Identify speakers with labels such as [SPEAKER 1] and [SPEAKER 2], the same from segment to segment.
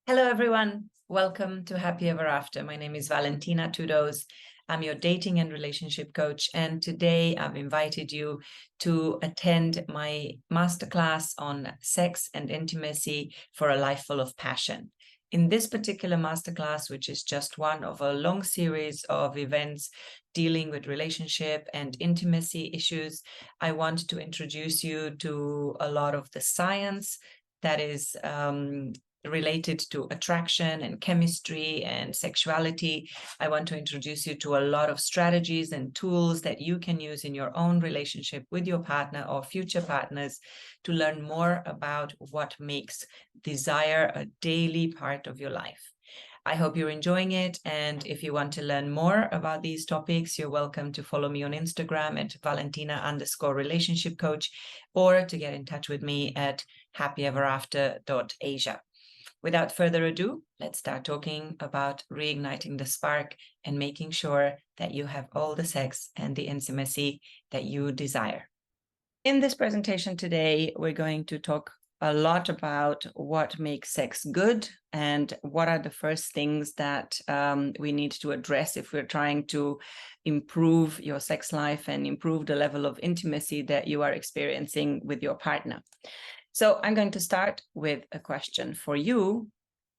[SPEAKER 1] Hello, everyone. Welcome to Happy Ever After. My name is Valentina Tudos. I'm your dating and relationship coach. And today I've invited you to attend my masterclass on sex and intimacy for a life full of passion. In this particular masterclass, which is just one of a long series of events dealing with relationship and intimacy issues, I want to introduce you to a lot of the science that is related to attraction and chemistry and sexuality. I want to introduce you to a lot of strategies and tools that you can use in your own relationship with your partner or future partners to learn more about what makes desire a daily part of your life. I hope you're enjoying it. And if you want to learn more about these topics, you're welcome to follow me on Instagram at Valentina_relationship coach, or to get in touch with me at happyeverafter.asia. Without further ado, let's start talking about reigniting the spark and making sure that you have all the sex and the intimacy that you desire. In this presentation today, we're going to talk a lot about what makes sex good and what are the first things that we need to address if we're trying to improve your sex life and improve the level of intimacy that you are experiencing with your partner. So I'm going to start with a question for you.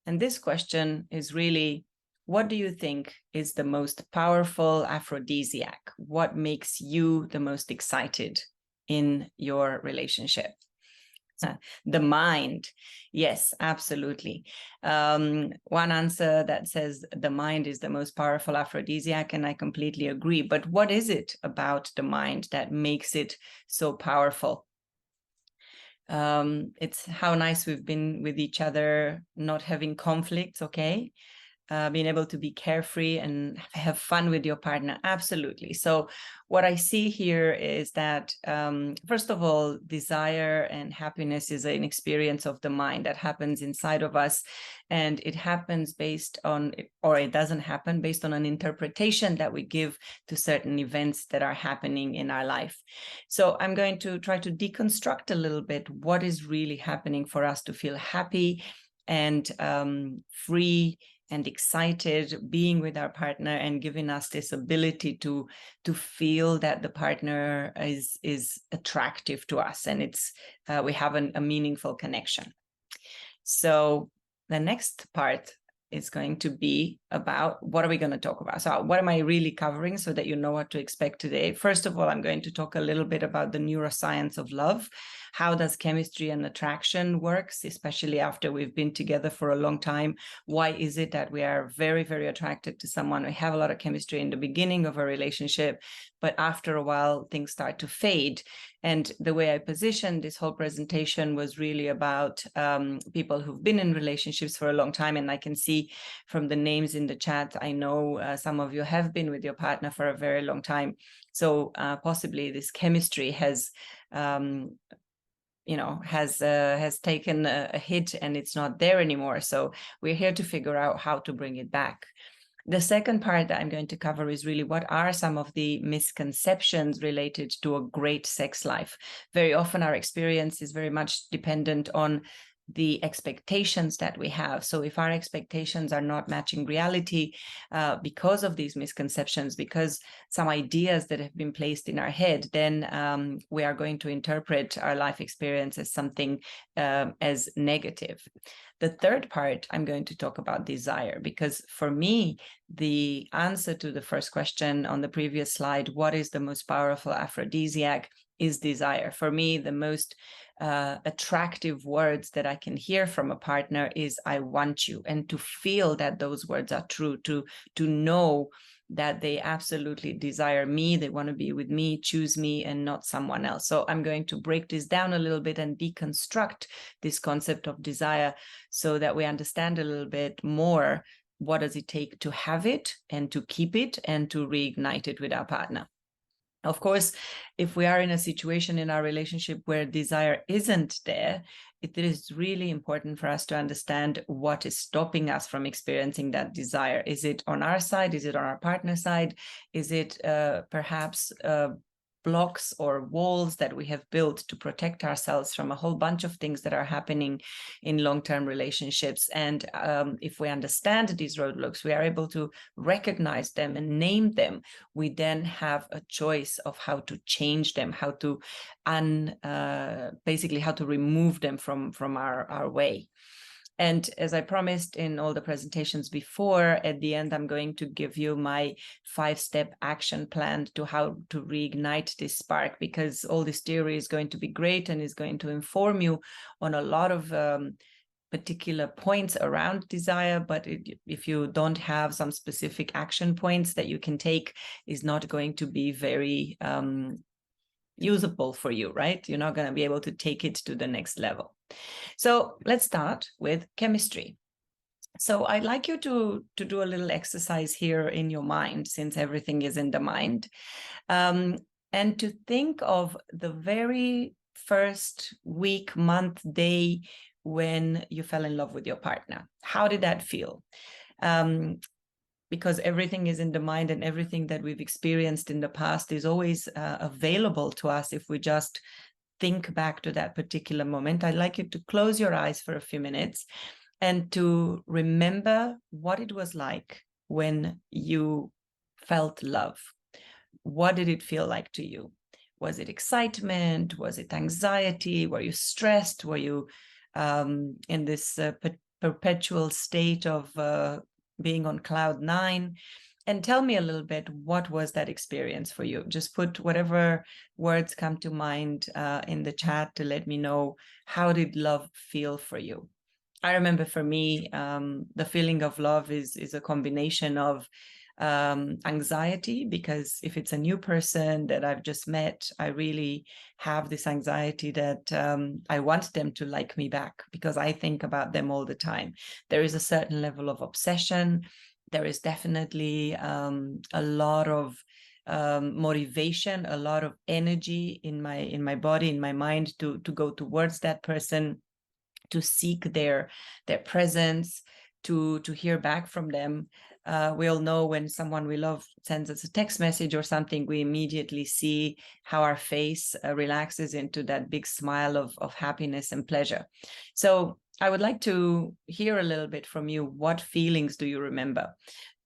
[SPEAKER 1] And this question is really, what do you think is the most powerful aphrodisiac? What makes you the most excited in your relationship? The mind. Yes, absolutely. One answer that says the mind is the most powerful aphrodisiac, and I completely agree. But what is it about the mind that makes it so powerful? It's how nice we've been with each other, not having conflicts, okay? Being able to be carefree and have fun with your partner. Absolutely. So what I see here is that, first of all, desire and happiness is an experience of the mind that happens inside of us. And it happens based on, or it doesn't happen based on an interpretation that we give to certain events that are happening in our life. So I'm going to try to deconstruct a little bit what is really happening for us to feel happy and free and excited being with our partner, and giving us this ability to feel that the partner is attractive to us, and it's we have a meaningful connection. So the next part is going to be about what are we going to talk about. So what am I really covering so that you know what to expect today? First of all, I'm going to talk a little bit about the neuroscience of love. How does chemistry and attraction works, especially after we've been together for a long time? Why is it that we are very, very attracted to someone? We have a lot of chemistry in the beginning of a relationship, but after a while, things start to fade. And the way I positioned this whole presentation was really about people who've been in relationships for a long time. And I can see from the names in the chat, I know some of you have been with your partner for a very long time. So possibly this chemistry has has taken a hit and it's not there anymore. So we're here to figure out how to bring it back. The second part that I'm going to cover is really what are some of the misconceptions related to a great sex life. Very often our experience is very much dependent on the expectations that we have. So if our expectations are not matching reality because of these misconceptions, because some ideas that have been placed in our head, then we are going to interpret our life experience as something as negative. The third part, I'm going to talk about desire, because for me, the answer to the first question on the previous slide, what is the most powerful aphrodisiac, is desire. For me, the most attractive words that I can hear from a partner is "I want you," and to feel that those words are true, to know that they absolutely desire me, they want to be with me, choose me, and not someone else. So I'm going to break this down a little bit and deconstruct this concept of desire so that we understand a little bit more what does it take to have it and to keep it and to reignite it with our partner. Of course, if we are in a situation in our relationship where desire isn't there, it is really important for us to understand what is stopping us from experiencing that desire. Is it on our side? Is it on our partner's side? Is it perhaps blocks or walls that we have built to protect ourselves from a whole bunch of things that are happening in long-term relationships. And if we understand these roadblocks, we are able to recognize them and name them. We then have a choice of how to change them, how to basically how to remove them from our way. And as I promised in all the presentations before, at the end, I'm going to give you my 5-step action plan to how to reignite this spark, because all this theory is going to be great and is going to inform you on a lot of particular points around desire. But if you don't have some specific action points that you can take, is not going to be very usable for you, right? You're not going to be able to take it to the next level. So let's start with chemistry. So I'd like you to do a little exercise here in your mind, since everything is in the mind, and to think of the very first week, month, day when you fell in love with your partner. How did that feel? Because everything is in the mind, and everything that we've experienced in the past is always available to us if we just think back to that particular moment. I'd like you to close your eyes for a few minutes and to remember what it was like when you felt love. What did it feel like to you? Was it excitement? Was it anxiety? Were you stressed? Were you in this perpetual state of being on cloud 9? And tell me a little bit, what was that experience for you? Just put whatever words come to mind in the chat to let me know, how did love feel for you? I remember for me, the feeling of love is a combination of anxiety, because if it's a new person that I've just met, I really have this anxiety that I want them to like me back, because I think about them all the time. There is a certain level of obsession. There is definitely a lot of motivation, a lot of energy in my body, in my mind, to go towards that person, to seek their presence, to hear back from them. We all know when someone we love sends us a text message or something, we immediately see how our face relaxes into that big smile of happiness and pleasure. So I would like to hear a little bit from you. What feelings do you remember?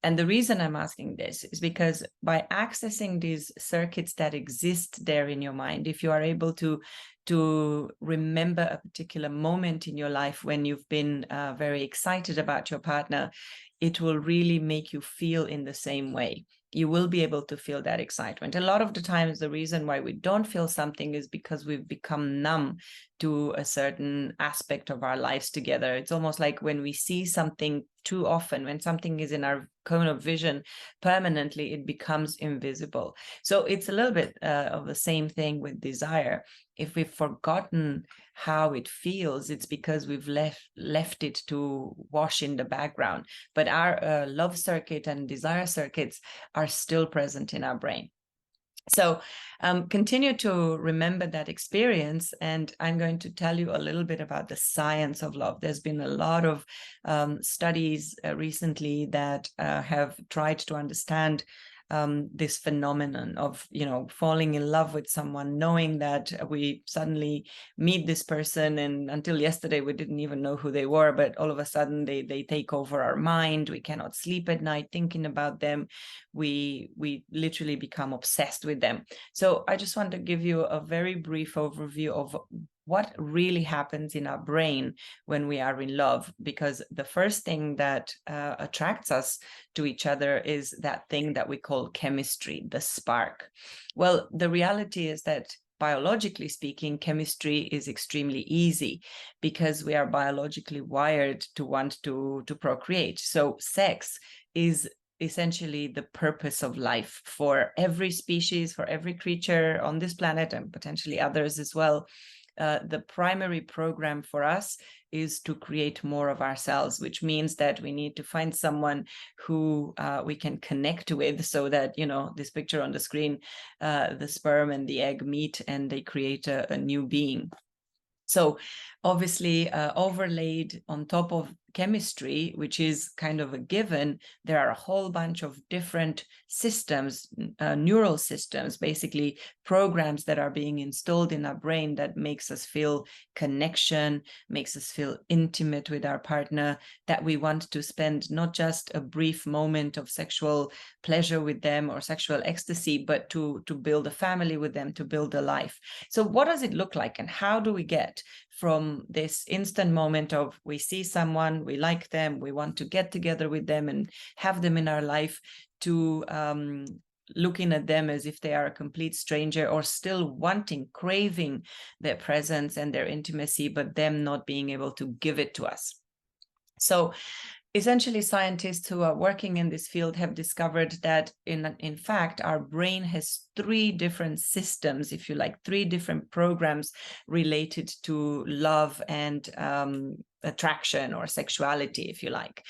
[SPEAKER 1] And the reason I'm asking this is because by accessing these circuits that exist there in your mind, if you are able to remember a particular moment in your life when you've been very excited about your partner, it will really make you feel in the same way. You will be able to feel that excitement. A lot of the times, the reason why we don't feel something is because we've become numb to a certain aspect of our lives together. It's almost like when we see something too often, when something is in our cone of vision permanently, it becomes invisible. So it's a little bit of the same thing with desire. If we've forgotten how it feels, it's because we've left it to wash in the background. But our love circuit and desire circuits are still present in our brain. So continue to remember that experience, and I'm going to tell you a little bit about the science of love. There's been a lot of studies recently that have tried to understand this phenomenon of, falling in love with someone, knowing that we suddenly meet this person, and until yesterday we didn't even know who they were, but all of a sudden they take over our mind. We cannot sleep at night thinking about them. We literally become obsessed with them. So I just want to give you a very brief overview of what really happens in our brain when we are in love, because the first thing that attracts us to each other is that thing that we call chemistry, the spark. Well, the reality is that biologically speaking, chemistry is extremely easy because we are biologically wired to want to procreate. So sex is essentially the purpose of life for every species, for every creature on this planet, and potentially others as well. The primary program for us is to create more of ourselves, which means that we need to find someone who we can connect with, so that, this picture on the screen, the sperm and the egg meet and they create a new being. So obviously overlaid on top of chemistry, which is kind of a given, there are a whole bunch of different systems, neural systems, basically programs that are being installed in our brain that makes us feel connection, makes us feel intimate with our partner, that we want to spend not just a brief moment of sexual pleasure with them or sexual ecstasy, but to build a family with them, to build a life. So what does it look like, and how do we get from this instant moment of we see someone, we like them, we want to get together with them and have them in our life, to looking at them as if they are a complete stranger, or still wanting, craving their presence and their intimacy, but them not being able to give it to us? So essentially, scientists who are working in this field have discovered that in fact, our brain has 3 different systems, if you like, 3 different programs related to love and attraction or sexuality, if you like.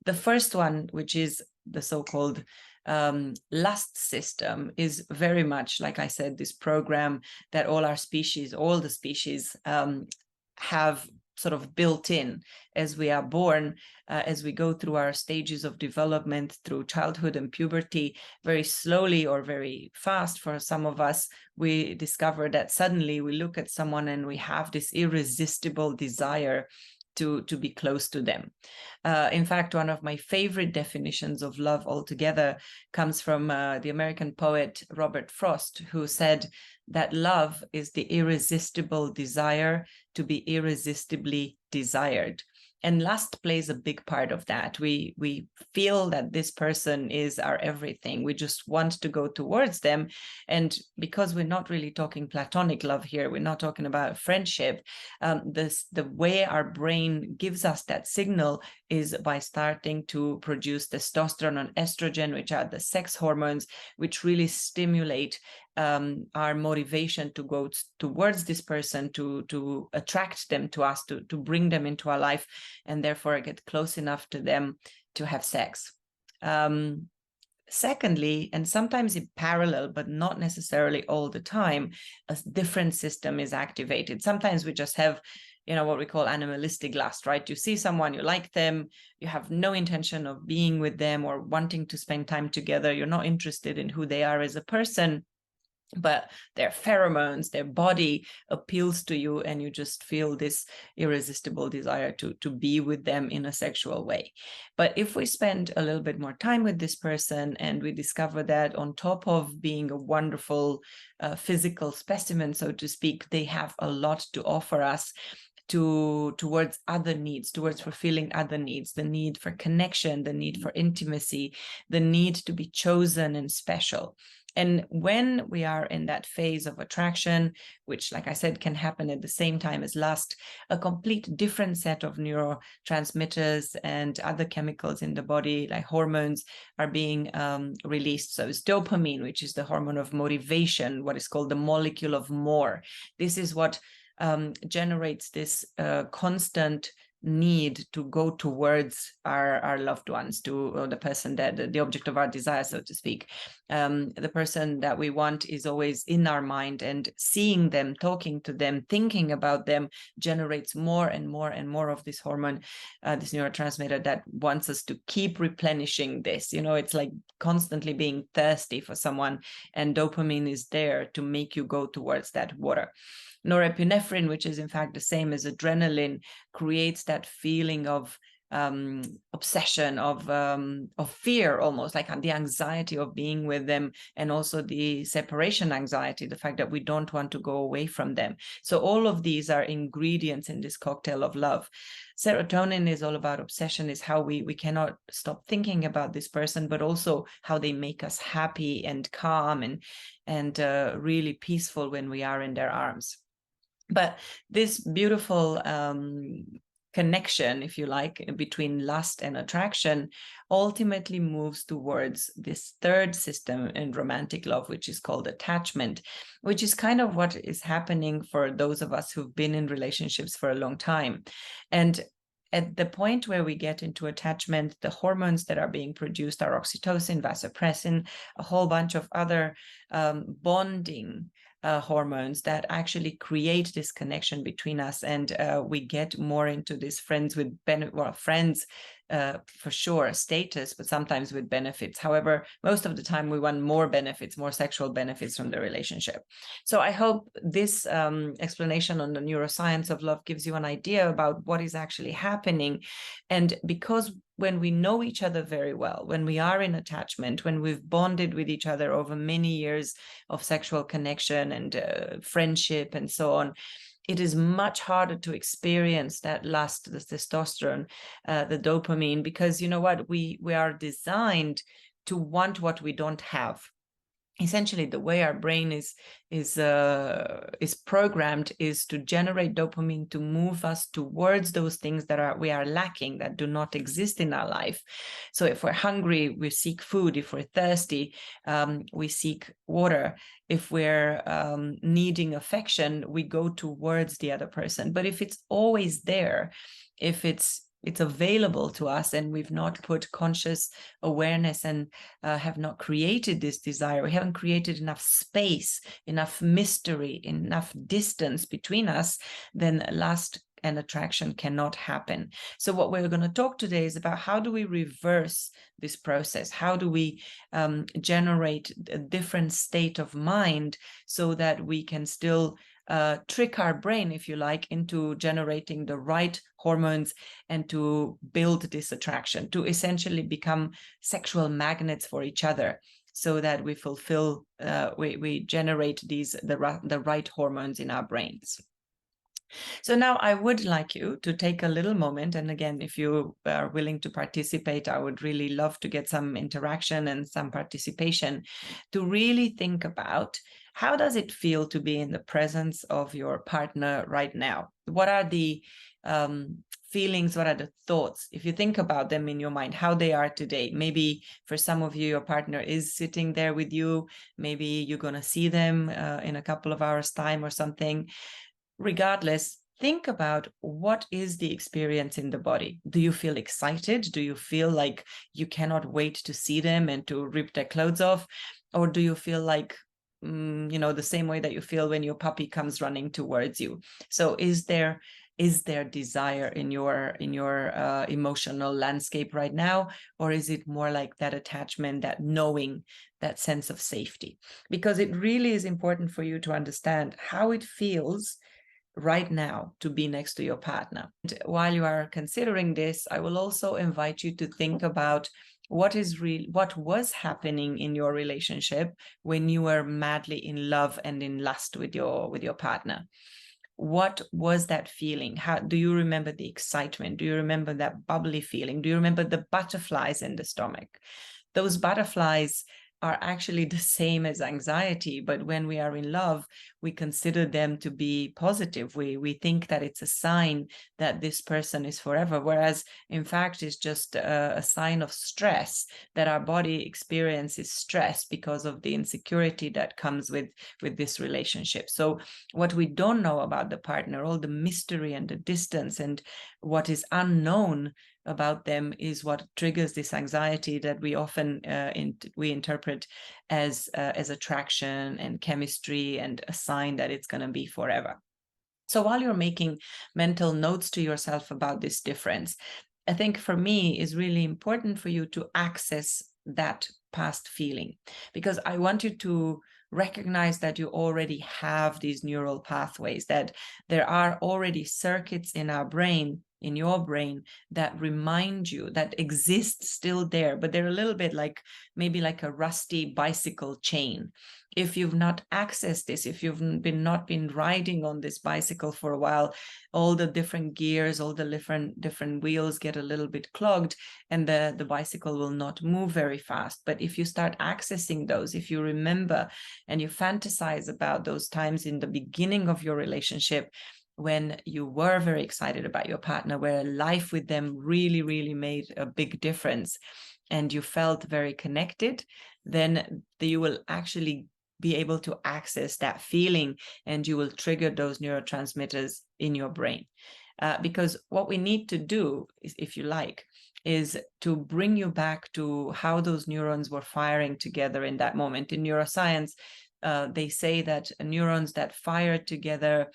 [SPEAKER 1] The first one, which is the so-called lust system, is very much, like I said, this program that all the species have sort of built in as we are born, as we go through our stages of development, through childhood and puberty, very slowly or very fast for some of us, we discover that suddenly we look at someone and we have this irresistible desire to be close to them. In fact, one of my favorite definitions of love altogether comes from the American poet Robert Frost, who said that love is the irresistible desire to be irresistibly desired. And lust plays a big part of that. We feel that this person is our everything. We just want to go towards them. And because we're not really talking platonic love here, we're not talking about friendship, the way our brain gives us that signal is by starting to produce testosterone and estrogen, which are the sex hormones, which really stimulate our motivation to go towards this person, to attract them to us, to bring them into our life, and therefore get close enough to them to have sex. Secondly, and sometimes in parallel, but not necessarily all the time, a different system is activated. Sometimes we just have, what we call animalistic lust, right? You see someone, you like them, you have no intention of being with them or wanting to spend time together. You're not interested in who they are as a person, but their pheromones, their body appeals to you, and you just feel this irresistible desire to be with them in a sexual way. But if we spend a little bit more time with this person and we discover that on top of being a wonderful physical specimen, so to speak, they have a lot to offer us towards other needs, towards fulfilling other needs, the need for connection, the need for intimacy, the need to be chosen and special. And when we are in that phase of attraction, which, like I said, can happen at the same time as lust, a complete different set of neurotransmitters and other chemicals in the body, like hormones, are being released. So it's dopamine, which is the hormone of motivation, what is called the molecule of more. This is what generates this constant need to go towards our loved ones, to the person that the object of our desire, so to speak. The person that we want is always in our mind, and seeing them, talking to them, thinking about them generates more and more and more of this hormone, this neurotransmitter that wants us to keep replenishing this. It's like constantly being thirsty for someone, and dopamine is there to make you go towards that water. Norepinephrine, which is in fact the same as adrenaline, creates that feeling of obsession, of fear, almost like the anxiety of being with them, and also the separation anxiety, the fact that we don't want to go away from them. So all of these are ingredients in this cocktail of love. Serotonin is all about obsession, is how we cannot stop thinking about this person, but also how they make us happy and calm and really peaceful when we are in their arms. But this beautiful connection, if you like, between lust and attraction ultimately moves towards this third system in romantic love, which is called attachment, which is kind of what is happening for those of us who've been in relationships for a long time. And at the point where we get into attachment, the hormones that are being produced are oxytocin, vasopressin, a whole bunch of other bonding hormones that actually create this connection between us, and we get more into this friends with friends for sure status, but sometimes with benefits. However, most of the time we want more benefits, more sexual benefits from the relationship. So I hope this explanation on the neuroscience of love gives you an idea about what is actually happening. And because when we know each other very well, when we are in attachment, when we've bonded with each other over many years of sexual connection and friendship and so on, it is much harder to experience that lust, the testosterone, the dopamine, because you know what, we are designed to want what we don't have. Essentially, the way our brain is programmed is to generate dopamine to move us towards those things that we are lacking, that do not exist in our life. So if we're hungry, we seek food. If we're thirsty, we seek water. If we're needing affection, we go towards the other person. But if it's always there, if it's available to us, and we've not put conscious awareness and have not created this desire, we haven't created enough space, enough mystery, enough distance between us, then lust and attraction cannot happen. So what we're going to talk today is about how do we reverse this process? How do we generate a different state of mind so that we can still trick our brain, if you like, into generating the right hormones and to build this attraction, to essentially become sexual magnets for each other, so that we fulfill, we generate the right hormones in our brains. So now I would like you to take a little moment, and again, if you are willing to participate, I would really love to get some interaction and some participation, to really think about, how does it feel to be in the presence of your partner right now? What are the feelings? What are the thoughts? If you think about them in your mind, how they are today. Maybe for some of you, your partner is sitting there with you. Maybe you're going to see them in a couple of hours' time or something. Regardless, think about, what is the experience in the body? Do you feel excited? Do you feel like you cannot wait to see them and to rip their clothes off? Or do you feel like, the same way that you feel when your puppy comes running towards you? So is there desire in your emotional landscape right now? Or is it more like that attachment, that knowing, that sense of safety? Because it really is important for you to understand how it feels right now to be next to your partner. And while you are considering this, I will also invite you to think about what was happening in your relationship when you were madly in love and in lust with your partner. What was that feeling? How do you remember the excitement? Do you remember that bubbly feeling? Do you remember the butterflies in the stomach? Those butterflies are actually the same as anxiety, but when we are in love, we consider them to be positive. We think that it's a sign that this person is forever, whereas in fact it's just a sign of stress, that our body experiences stress because of the insecurity that comes with this relationship. So what we don't know about the partner, all the mystery and the distance and what is unknown about them, is what triggers this anxiety that we often we interpret as attraction and chemistry and a sign that it's going to be forever. So while you're making mental notes to yourself about this difference, I think for me is really important for you to access that past feeling, because I want you to recognize that you already have these neural pathways, that there are already circuits in our brain, in your brain, that remind you, that exist still there, but they're a little bit like, maybe like a rusty bicycle chain. If you've not accessed this, if you've not been riding on this bicycle for a while, all the different gears, all the different wheels get a little bit clogged, and the bicycle will not move very fast. But if you start accessing those, if you remember and you fantasize about those times in the beginning of your relationship, when you were very excited about your partner, where life with them really, really made a big difference, and you felt very connected, then you will actually be able to access that feeling, and you will trigger those neurotransmitters in your brain. Because what we need to do is, if you like, is to bring you back to how those neurons were firing together in that moment. In neuroscience, they say that neurons that fire together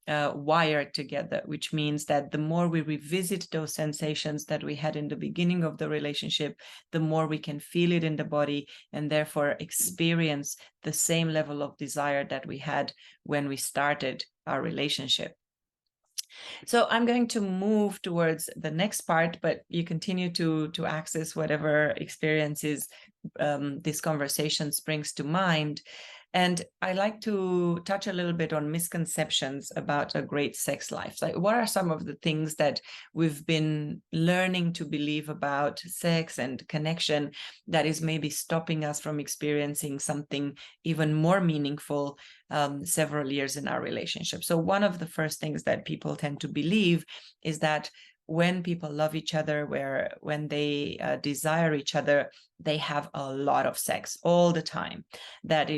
[SPEAKER 1] wired together, which means that the more we revisit those sensations that we had in the beginning of the relationship, the more we can feel it in the body and therefore experience the same level of desire that we had when we started our relationship. So I'm going to move towards the next part, but you continue to access whatever experiences this conversation brings to mind. And I like to touch a little bit on misconceptions about a great sex life. Like, what are some of the things that we've been learning to believe about sex and connection that is maybe stopping us from experiencing something even more meaningful several years in our relationship? So one of the first things that people tend to believe is that when people love each other, when they desire each other, they have a lot of sex all the time, that,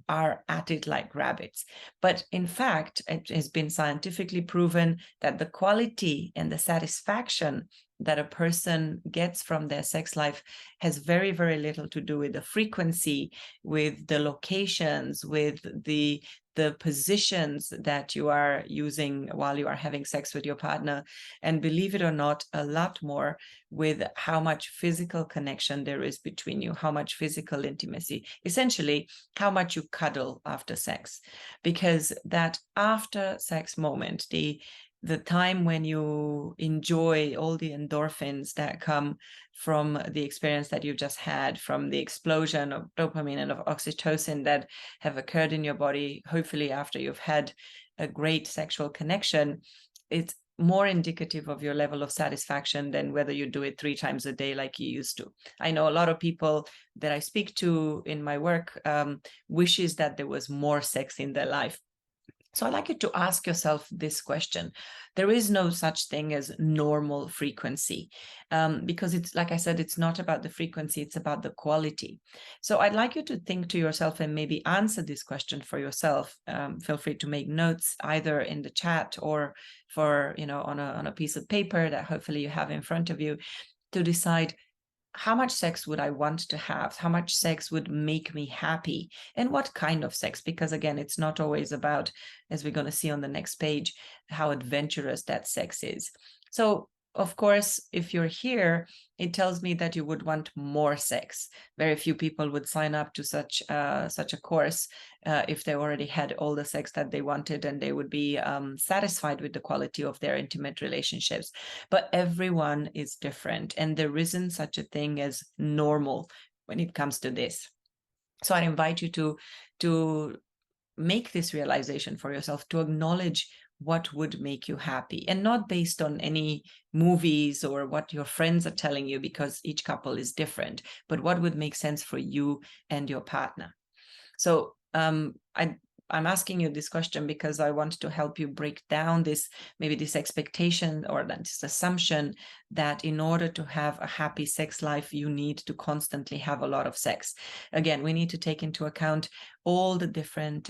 [SPEAKER 1] are at it like rabbits. But in fact, it has been scientifically proven that the quality and the satisfaction that a person gets from their sex life has very, very little to do with the frequency, with the locations, with the positions that you are using while you are having sex with your partner, and believe it or not, a lot more with how much physical connection there is between you, how much physical intimacy, essentially how much you cuddle after sex. Because that after sex moment, the time when you enjoy all the endorphins that come from the experience that you just had, from the explosion of dopamine and of oxytocin that have occurred in your body, hopefully after you've had a great sexual connection, it's more indicative of your level of satisfaction than whether you do it 3 times a day like you used to. I know a lot of people that I speak to in my work wishes that there was more sex in their life. So I'd like you to ask yourself this question. There is no such thing as normal frequency, because it's, like I said, it's not about the frequency, it's about the quality. So I'd like you to think to yourself and maybe answer this question for yourself. Feel free to make notes either in the chat or on a piece of paper that hopefully you have in front of you, to decide, how much sex would I want to have? How much sex would make me happy? And what kind of sex? Because again, it's not always about, as we're going to see on the next page, how adventurous that sex is. So of course, if you're here, it tells me that you would want more sex. Very few people would sign up to such a course if they already had all the sex that they wanted, and they would be satisfied with the quality of their intimate relationships. But everyone is different, and there isn't such a thing as normal when it comes to this. So I invite you to make this realization for yourself, to acknowledge what would make you happy, and not based on any movies or what your friends are telling you, because each couple is different, but what would make sense for you and your partner. So I'm asking you this question because I want to help you break down this expectation or this assumption that in order to have a happy sex life, you need to constantly have a lot of sex. Again, we need to take into account all the different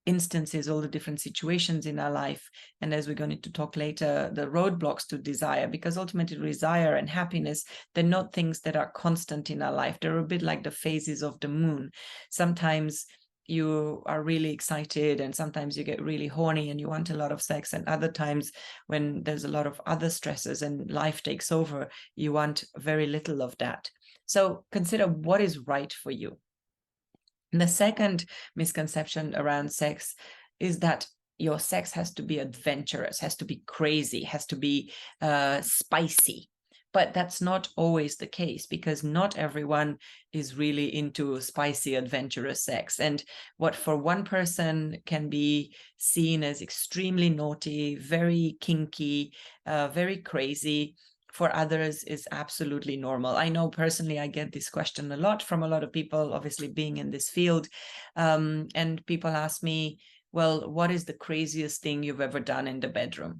[SPEAKER 1] instances, all the different situations in our life, and as we're going to talk later, the roadblocks to desire, because ultimately desire and happiness, they're not things that are constant in our life. They're a bit like the phases of the moon. Sometimes you are really excited, and sometimes you get really horny and you want a lot of sex, and other times when there's a lot of other stresses and life takes over, you want very little of that. So consider what is right for you. And the second misconception around sex is that your sex has to be adventurous, has to be crazy, has to be spicy. But that's not always the case, because not everyone is really into spicy, adventurous sex. And what for one person can be seen as extremely naughty, very kinky, very crazy, for others is absolutely normal. I know personally, I get this question a lot from a lot of people, obviously being in this field. And people ask me, well, what is the craziest thing you've ever done in the bedroom?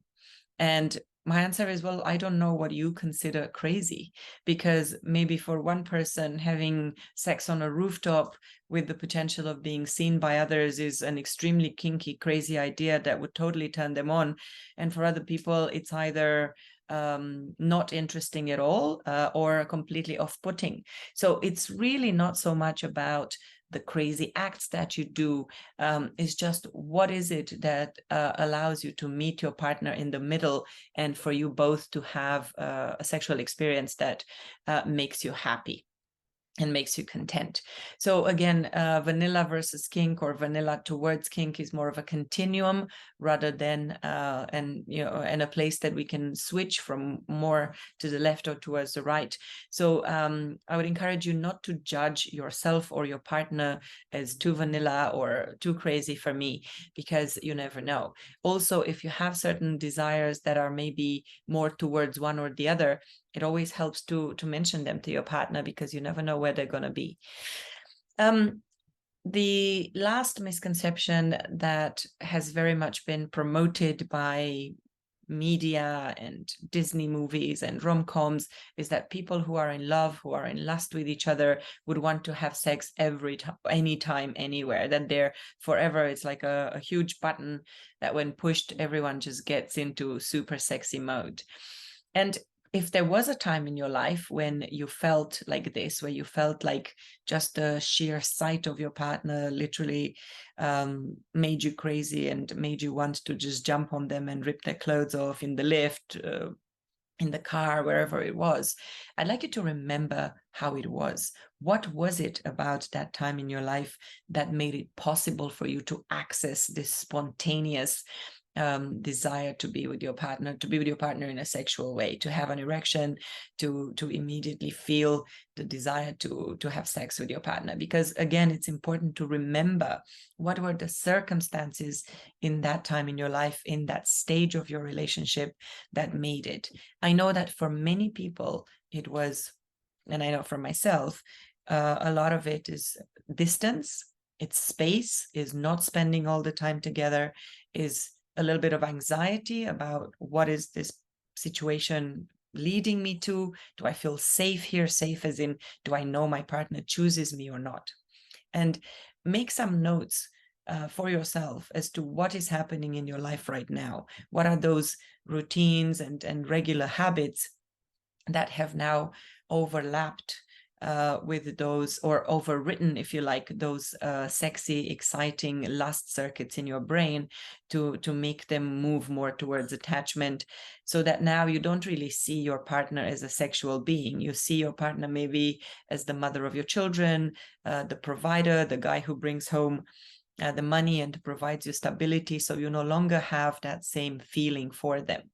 [SPEAKER 1] And my answer is, well, I don't know what you consider crazy, because maybe for one person, having sex on a rooftop with the potential of being seen by others is an extremely kinky, crazy idea that would totally turn them on. And for other people, it's either not interesting at all or completely off-putting. So it's really not so much about the crazy acts that you do. It's just, what is it that allows you to meet your partner in the middle, and for you both to have a sexual experience that makes you happy and makes you content. So again, vanilla versus kink, or vanilla towards kink, is more of a continuum rather than and a place that we can switch from more to the left or towards the right. So I would encourage you not to judge yourself or your partner as too vanilla or too crazy for me, because you never know. Also, if you have certain desires that are maybe more towards one or the other, it always helps to mention them to your partner, because you never know where they're going to be. The last misconception that has very much been promoted by media and Disney movies and rom-coms is that people who are in love, who are in lust with each other, would want to have sex every time, anytime, anywhere, that they're forever. It's like a huge button that when pushed, everyone just gets into super sexy mode. And if there was a time in your life when you felt like this, where you felt like just the sheer sight of your partner literally made you crazy and made you want to just jump on them and rip their clothes off in the lift, in the car, wherever it was, I'd like you to remember how it was. What was it about that time in your life that made it possible for you to access this spontaneous desire to be with your partner in a sexual way, to have an erection, to immediately feel the desire to have sex with your partner? Because again, it's important to remember what were the circumstances in that time in your life, in that stage of your relationship, that made it. I know that for many people it was, and I know for myself, a lot of it is distance, it's space, is not spending all the time together, is a little bit of anxiety about what is this situation leading me to? Do I feel safe here? Safe as in, do I know my partner chooses me or not? And make some notes for yourself as to what is happening in your life right now. What are those routines and regular habits that have now overlapped with those, or overwritten, if you like, those sexy, exciting lust circuits in your brain, to make them move more towards attachment, so that now you don't really see your partner as a sexual being. You see your partner maybe as the mother of your children, the provider, the guy who brings home the money and provides you stability. So you no longer have that same feeling for them.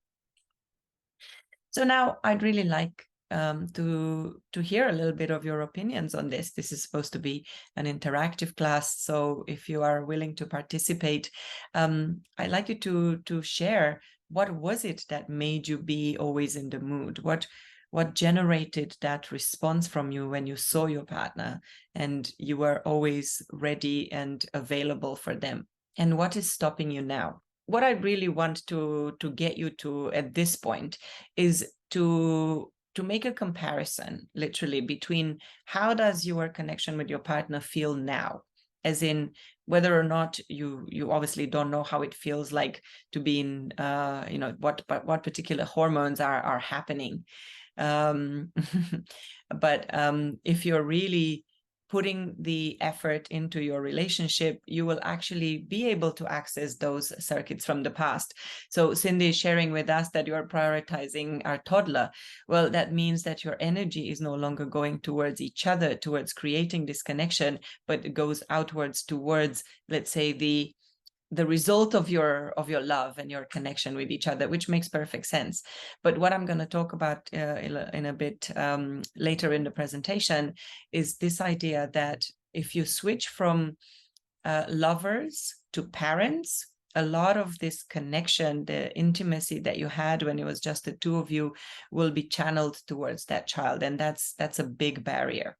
[SPEAKER 1] So now I'd really like to hear a little bit of your opinions on this. This is supposed to be an interactive class, so if you are willing to participate, I'd like you to share, what was it that made you be always in the mood? What generated that response from you when you saw your partner and you were always ready and available for them? And what is stopping you now? What I really want to get you to at this point is to make a comparison, literally, between how does your connection with your partner feel now, as in whether or not you obviously don't know how it feels like to be in what particular hormones are happening, but if you're really putting the effort into your relationship, you will actually be able to access those circuits from the past. So Cindy is sharing with us that you're prioritizing our toddler. Well, that means that your energy is no longer going towards each other, towards creating this connection, but it goes outwards towards, let's say, the result of your love and your connection with each other, which makes perfect sense. But what I'm going to talk about in a bit later in the presentation is this idea that if you switch from lovers to parents, a lot of this connection, the intimacy that you had when it was just the two of you, will be channeled towards that child, and that's a big barrier.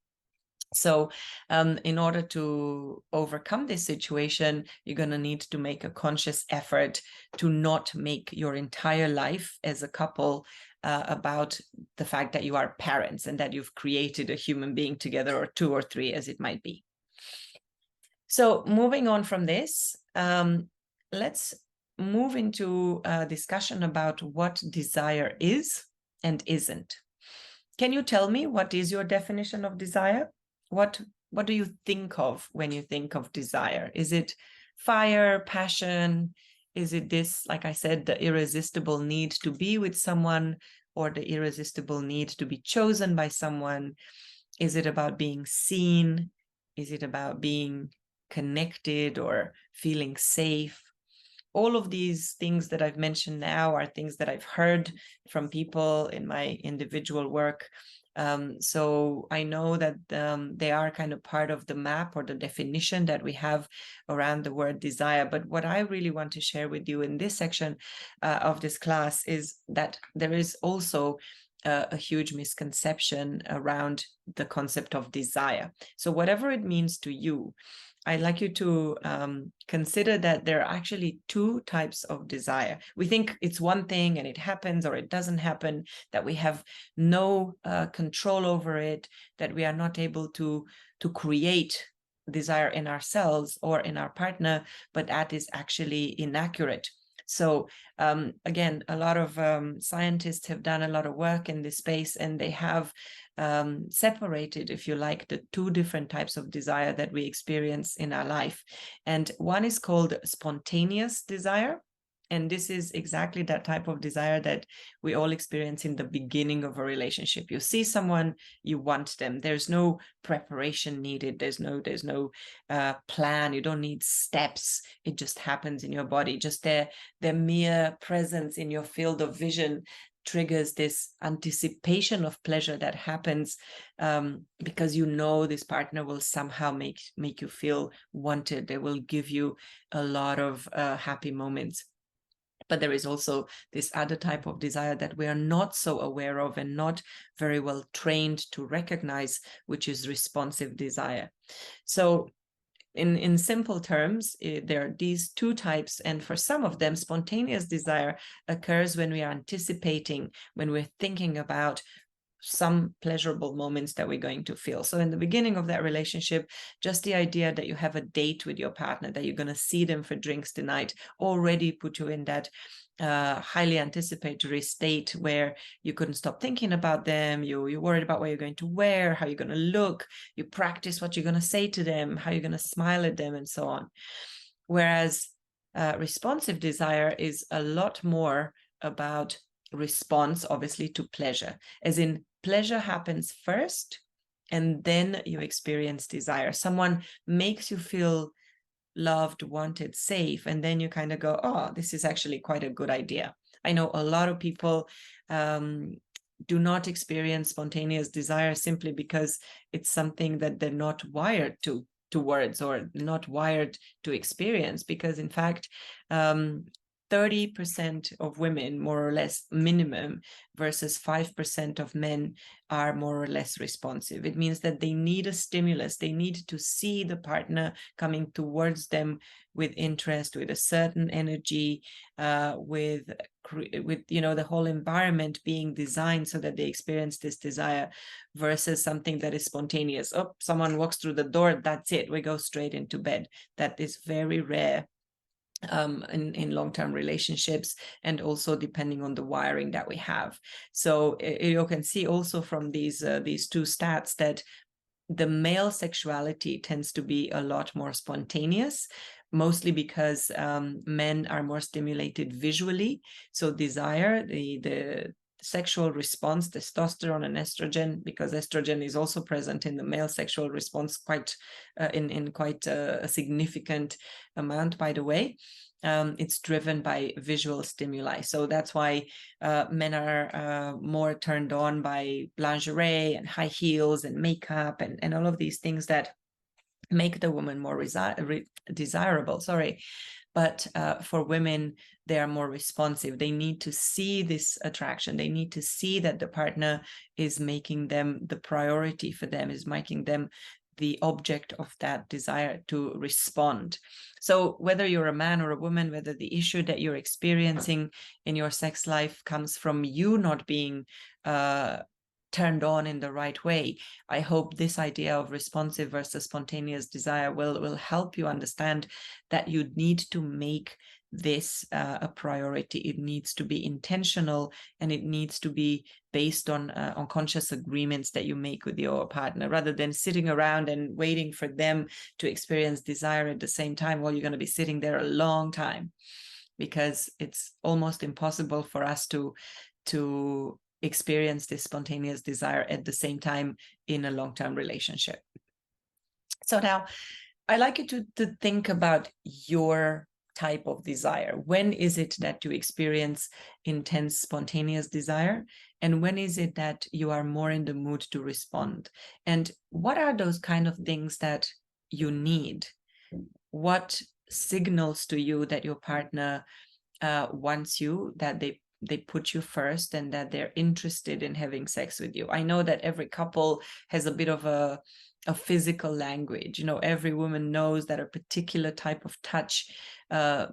[SPEAKER 1] So in order to overcome this situation, you're going to need to make a conscious effort to not make your entire life as a couple about the fact that you are parents and that you've created a human being together, or two or three, as it might be. So moving on from this, let's move into a discussion about what desire is and isn't. Can you tell me, what is your definition of desire? What what do you think of when you think of desire? Is it fire, passion? Is it this, like I said, the irresistible need to be with someone, or the irresistible need to be chosen by someone? Is it about being seen? Is it about being connected or feeling safe? All of these things that I've mentioned now are things that I've heard from people in my individual work. So I know that they are kind of part of the map or the definition that we have around the word desire. But what I really want to share with you in this section of this class is that there is also a huge misconception around the concept of desire. So whatever it means to you, I'd like you to consider that there are actually two types of desire. We think it's one thing and it happens or it doesn't happen, that we have no control over it, that we are not able to create desire in ourselves or in our partner, but that is actually inaccurate. So again, a lot of scientists have done a lot of work in this space, and they have separated, if you like, the two different types of desire that we experience in our life. And one is called spontaneous desire. And this is exactly that type of desire that we all experience in the beginning of a relationship. You see someone, you want them. There's no preparation needed. There's no plan. You don't need steps. It just happens in your body. Just their mere presence in your field of vision triggers this anticipation of pleasure that happens because you know this partner will somehow make you feel wanted. They will give you a lot of happy moments. But there is also this other type of desire that we are not so aware of and not very well trained to recognize, which is responsive desire. So in simple terms, there are these two types, and for some of them, spontaneous desire occurs when we are anticipating, when we're thinking about some pleasurable moments that we're going to feel. So in the beginning of that relationship, just the idea that you have a date with your partner, that you're going to see them for drinks tonight, already put you in that highly anticipatory state where you couldn't stop thinking about them. You're worried about what you're going to wear, how you're going to look. You practice what you're going to say to them, how you're going to smile at them, and so on. Whereas responsive desire is a lot more about response, obviously, to pleasure, as in pleasure happens first and then you experience desire. Someone makes you feel loved, wanted, safe, and then you kind of go, oh, this is actually quite a good idea. I know a lot of people do not experience spontaneous desire simply because it's something that they're not wired towards or not wired to experience, because in fact 30% of women, more or less minimum, versus 5% of men are more or less responsive. It means that they need a stimulus. They need to see the partner coming towards them with interest, with a certain energy, with the whole environment being designed so that they experience this desire, versus something that is spontaneous. Oh, someone walks through the door, that's it, we go straight into bed. That is very rare in long-term relationships, and also depending on the wiring that we have. So you can see also from these two stats that the male sexuality tends to be a lot more spontaneous, mostly because men are more stimulated visually. So desire, the sexual response, testosterone and estrogen, because estrogen is also present in the male sexual response in quite a significant amount, by the way. It's driven by visual stimuli. So that's why men are more turned on by lingerie and high heels and makeup and all of these things that make the woman more desirable. But for women, they are more responsive. They need to see this attraction. They need to see that the partner is making them the priority for them, is making them the object of that desire to respond. So whether you're a man or a woman, whether the issue that you're experiencing in your sex life comes from you not being turned on in the right way, I hope this idea of responsive versus spontaneous desire will help you understand that you need to make this a priority. It needs to be intentional, and it needs to be based on conscious agreements that you make with your partner, rather than sitting around and waiting for them to experience desire at the same time. Well, you're going to be sitting there a long time, because it's almost impossible for us to experience this spontaneous desire at the same time in a long-term relationship. So now I'd like you to think about your type of desire. When is it that you experience intense spontaneous desire? And when is it that you are more in the mood to respond? And what are those kind of things that you need? What signals to you that your partner wants you, that they put you first, and that they're interested in having sex with you? I know that every couple has a bit of a physical language. Every woman knows that a particular type of touch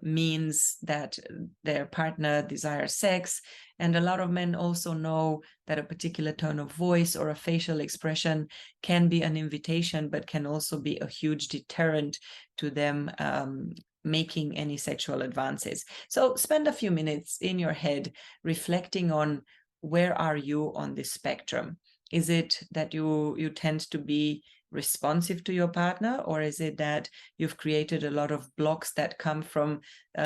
[SPEAKER 1] means that their partner desires sex. And a lot of men also know that a particular tone of voice or a facial expression can be an invitation, but can also be a huge deterrent to them making any sexual advances. So spend a few minutes in your head reflecting on, where are you on this spectrum? Is it that you tend to be responsive to your partner, or is it that you've created a lot of blocks that come from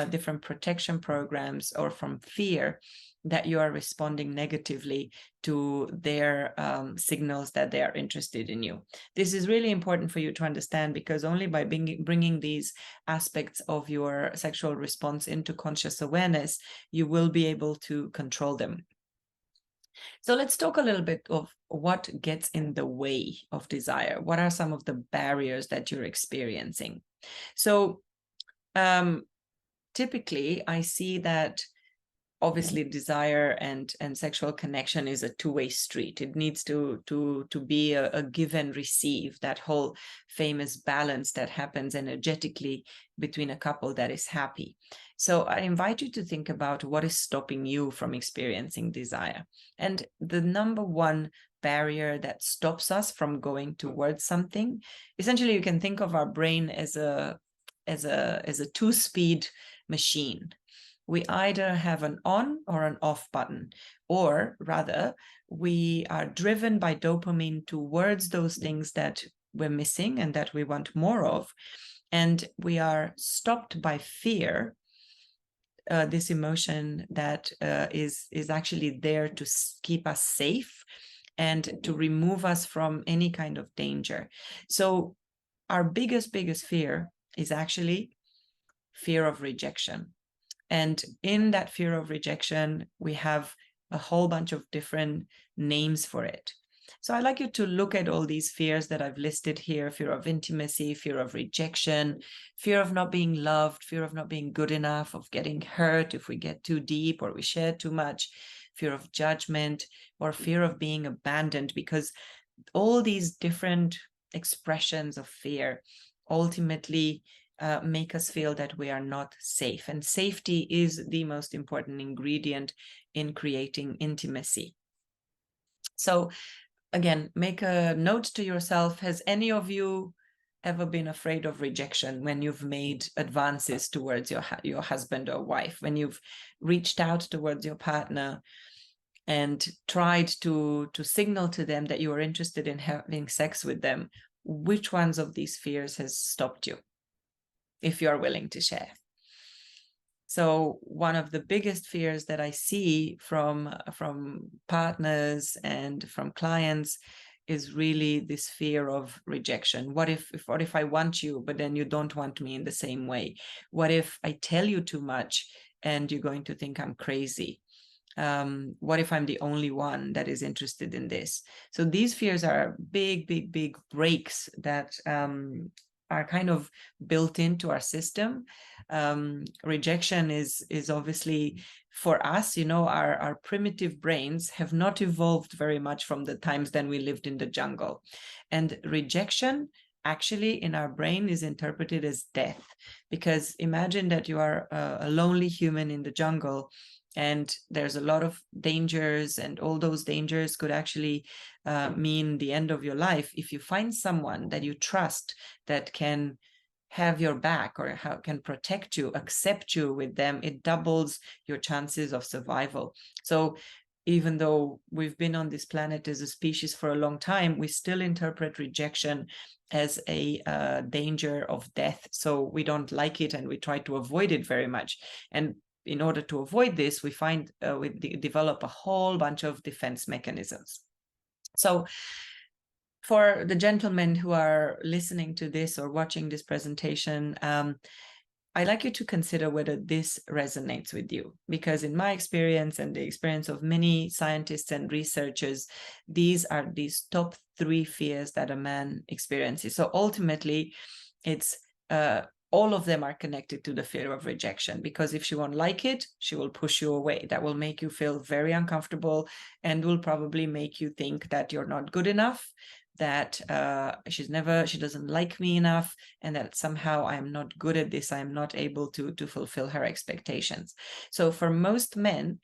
[SPEAKER 1] different protection programs or from fear, that you are responding negatively to their signals that they are interested in you? This is really important for you to understand, because only by bringing these aspects of your sexual response into conscious awareness, you will be able to control them. So let's talk a little bit of what gets in the way of desire. What are some of the barriers that you're experiencing? So typically, I see that obviously desire and sexual connection is a two-way street. It needs to be a give and receive, that whole famous balance that happens energetically between a couple that is happy. So I invite you to think about what is stopping you from experiencing desire. And the number one barrier that stops us from going towards something, essentially you can think of our brain as a two-speed machine. We either have an on or an off button, or rather, we are driven by dopamine towards those things that we're missing and that we want more of. And we are stopped by fear, this emotion that is actually there to keep us safe and to remove us from any kind of danger. So our biggest fear is actually fear of rejection. And in that fear of rejection, we have a whole bunch of different names for it. So I'd like you to look at all these fears that I've listed here: fear of intimacy, fear of rejection, fear of not being loved, fear of not being good enough, of getting hurt if we get too deep or we share too much, fear of judgment, or fear of being abandoned, because all these different expressions of fear ultimately make us feel that we are not safe. And safety is the most important ingredient in creating intimacy. So again, make a note to yourself: has any of you ever been afraid of rejection when you've made advances towards your husband or wife, when you've reached out towards your partner and tried to signal to them that you are interested in having sex with them? Which ones of these fears has stopped you, if you are willing to share? So one of the biggest fears that I see from partners and from clients is really this fear of rejection. What if I want you, but then you don't want me in the same way? What if I tell you too much and you're going to think I'm crazy? What if I'm the only one that is interested in this? So these fears are big breaks that are kind of built into our system. Rejection is obviously, for us, our primitive brains have not evolved very much from the times then we lived in the jungle. And rejection actually in our brain is interpreted as death, because imagine that you are a lonely human in the jungle, and there's a lot of dangers, and all those dangers could actually mean the end of your life. If you find someone that you trust that can have your back or how can protect you, accept you with them, it doubles your chances of survival. So even though we've been on this planet as a species for a long time, we still interpret rejection as a danger of death. So we don't like it and we try to avoid it very much. And in order to avoid this, we develop a whole bunch of defense mechanisms. So for the gentlemen who are listening to this or watching this presentation, I'd like you to consider whether this resonates with you, because in my experience and the experience of many scientists and researchers, these are these top 3 fears that a man experiences. So ultimately, it's all of them are connected to the fear of rejection, because if she won't like it, she will push you away. That will make you feel very uncomfortable and will probably make you think that you're not good enough, that she doesn't like me enough, and that somehow I'm not good at this, I'm not able to fulfill her expectations. So for most men,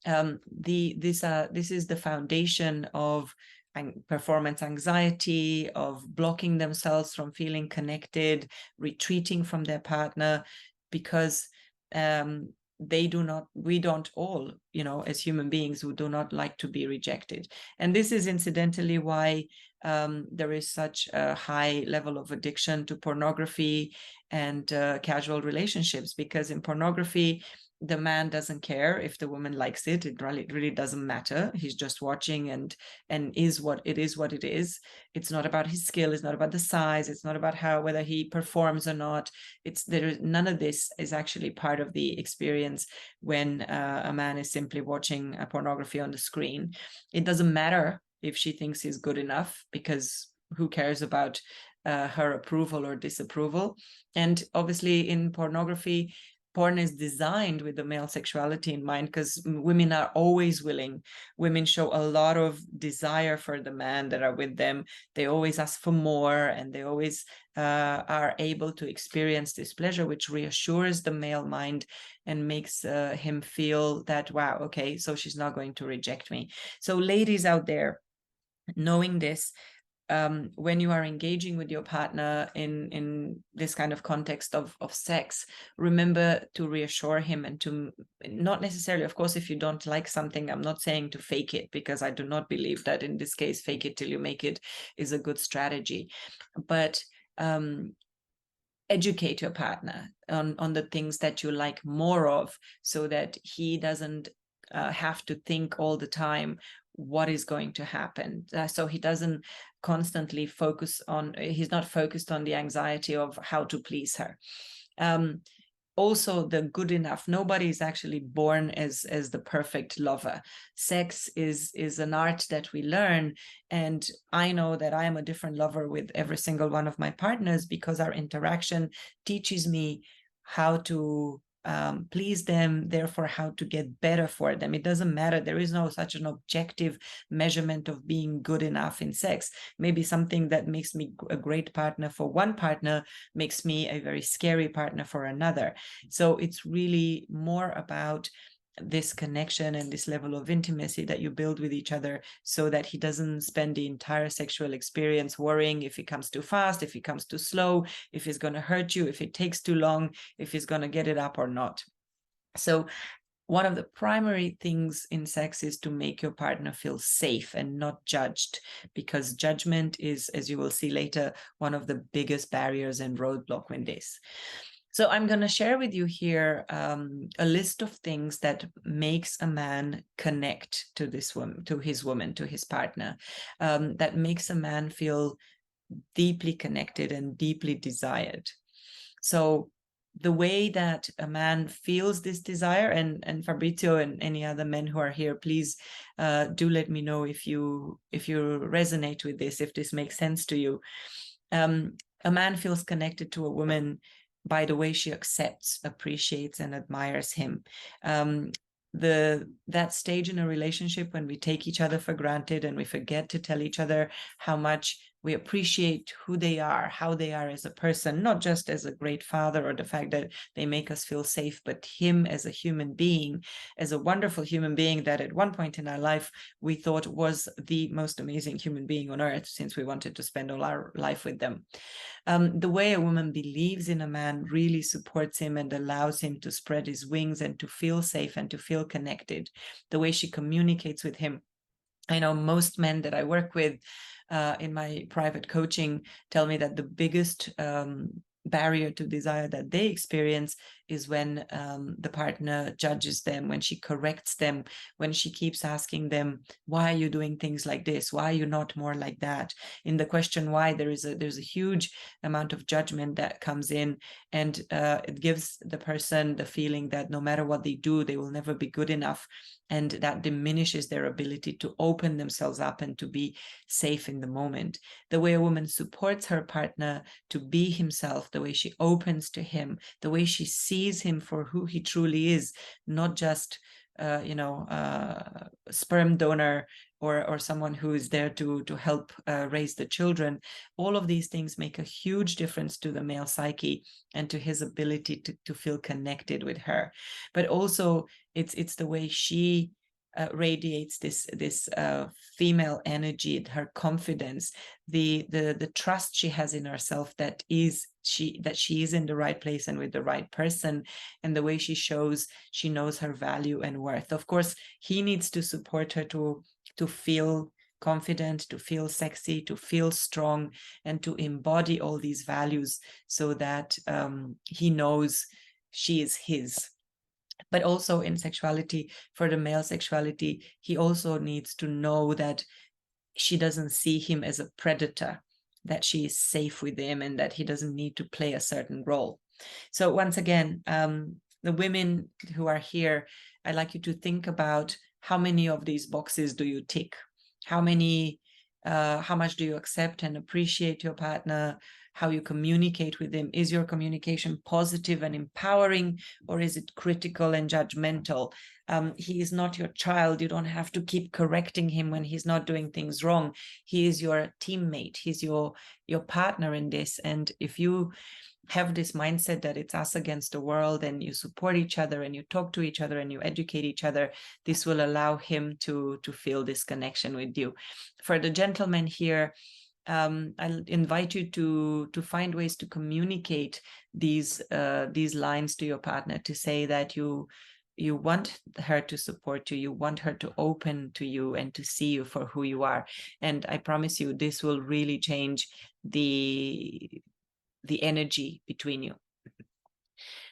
[SPEAKER 1] this is the foundation of performance anxiety, of blocking themselves from feeling connected, retreating from their partner, because we don't all, as human beings, who do not like to be rejected. And this is incidentally why there is such a high level of addiction to pornography and casual relationships, because in pornography, the man doesn't care if the woman likes it. It really doesn't matter. He's just watching and is what it is. It's not about his skill. It's not about the size. It's not about whether he performs or not. None of this is actually part of the experience when a man is simply watching a pornography on the screen. It doesn't matter if she thinks he's good enough, because who cares about her approval or disapproval? And obviously in pornography, porn is designed with the male sexuality in mind, because women are always willing. Women show a lot of desire for the man that are with them. They always ask for more, and they always are able to experience this pleasure, which reassures the male mind and makes him feel that, wow, okay, so she's not going to reject me. So ladies out there, knowing this, when you are engaging with your partner in this kind of context of sex, remember to reassure him, and to not necessarily, of course, if you don't like something, I'm not saying to fake it, because I do not believe that in this case, fake it till you make it is a good strategy. But educate your partner on the things that you like more of, so that he doesn't have to think all the time what is going to happen. So he doesn't constantly he's not focused on the anxiety of how to please her. Also, the good enough. Nobody is actually born as the perfect lover. Sex is an art that we learn, and I know that I am a different lover with every single one of my partners, because our interaction teaches me how to please them, therefore how to get better for them. It doesn't matter. There is no such an objective measurement of being good enough in sex. Maybe something that makes me a great partner for one partner makes me a very scary partner for another. So it's really more about this connection and this level of intimacy that you build with each other, so that he doesn't spend the entire sexual experience worrying if he comes too fast, if he comes too slow, if he's going to hurt you, if it takes too long, if he's going to get it up or not. So one of the primary things in sex is to make your partner feel safe and not judged, because judgment is, as you will see later, one of the biggest barriers and roadblock in this. So I'm going to share with you here a list of things that makes a man connect to this woman, to his partner, that makes a man feel deeply connected and deeply desired. So the way that a man feels this desire, and Fabrizio and any other men who are here, please do let me know if you resonate with this, if this makes sense to you. A man feels connected to a woman by the way she accepts, appreciates, and admires him. That stage in a relationship when we take each other for granted and we forget to tell each other how much We appreciate who they are, how they are as a person, not just as a great father or the fact that they make us feel safe, but him as a human being, as a wonderful human being that at one point in our life we thought was the most amazing human being on earth, since we wanted to spend all our life with them. The way a woman believes in a man really supports him and allows him to spread his wings and to feel safe and to feel connected. The way she communicates with him. I know most men that I work with in my private coaching tell me that the biggest barrier to desire that they experience is when the partner judges them, when she corrects them, when she keeps asking them, why are you doing things like this? Why are you not more like that? In the question why, there's a huge amount of judgment that comes in, and it gives the person the feeling that no matter what they do, they will never be good enough. And that diminishes their ability to open themselves up and to be safe in the moment. The way a woman supports her partner to be himself, the way she opens to him, the way she sees him for who he truly is, not just sperm donor or someone who is there to help raise the children. All of these things make a huge difference to the male psyche and to his ability to feel connected with her. But also it's the way she radiates this female energy, her confidence, the trust she has in herself that she is in the right place and with the right person, and the way she knows her value and worth. Of course, he needs to support her to feel confident, to feel sexy, to feel strong, and to embody all these values so that he knows she is his. But also in sexuality, for the male sexuality, he also needs to know that she doesn't see him as a predator, that she is safe with him and that he doesn't need to play a certain role. So once again, the women who are here, I'd like you to think about how many of these boxes do you tick? How much do you accept and appreciate your partner? How you communicate with him? Is your communication positive and empowering, or is it critical and judgmental? He is not your child. You don't have to keep correcting him when he's not doing things wrong. He is your teammate. He's your partner in this. And if you have this mindset that it's us against the world, and you support each other and you talk to each other and you educate each other, this will allow him to feel this connection with you. For the gentlemen here, I'll invite you to find ways to communicate these lines to your partner, to say that you want her to support you, you want her to open to you and to see you for who you are. And I promise you, this will really change the energy between you.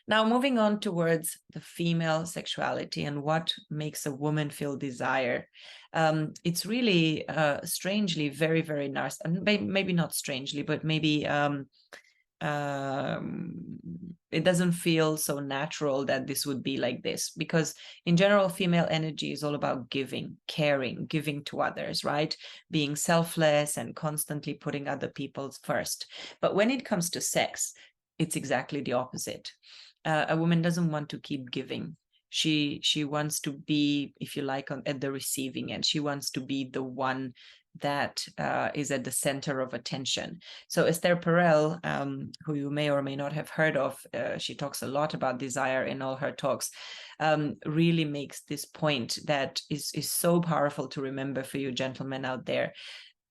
[SPEAKER 1] Now, moving on towards the female sexuality and what makes a woman feel desire. It's really strangely very, very narcissistic. Maybe not strangely, but maybe it doesn't feel so natural that this would be like this, because in general, female energy is all about giving, caring, giving to others, right? Being selfless and constantly putting other people first. But when it comes to sex, it's exactly the opposite. A woman doesn't want to keep giving. She wants to be, if you like, at the receiving end. She wants to be the one that is at the center of attention. So Esther Perel, who you may or may not have heard of, she talks a lot about desire in all her talks, really makes this point that is so powerful to remember for you gentlemen out there.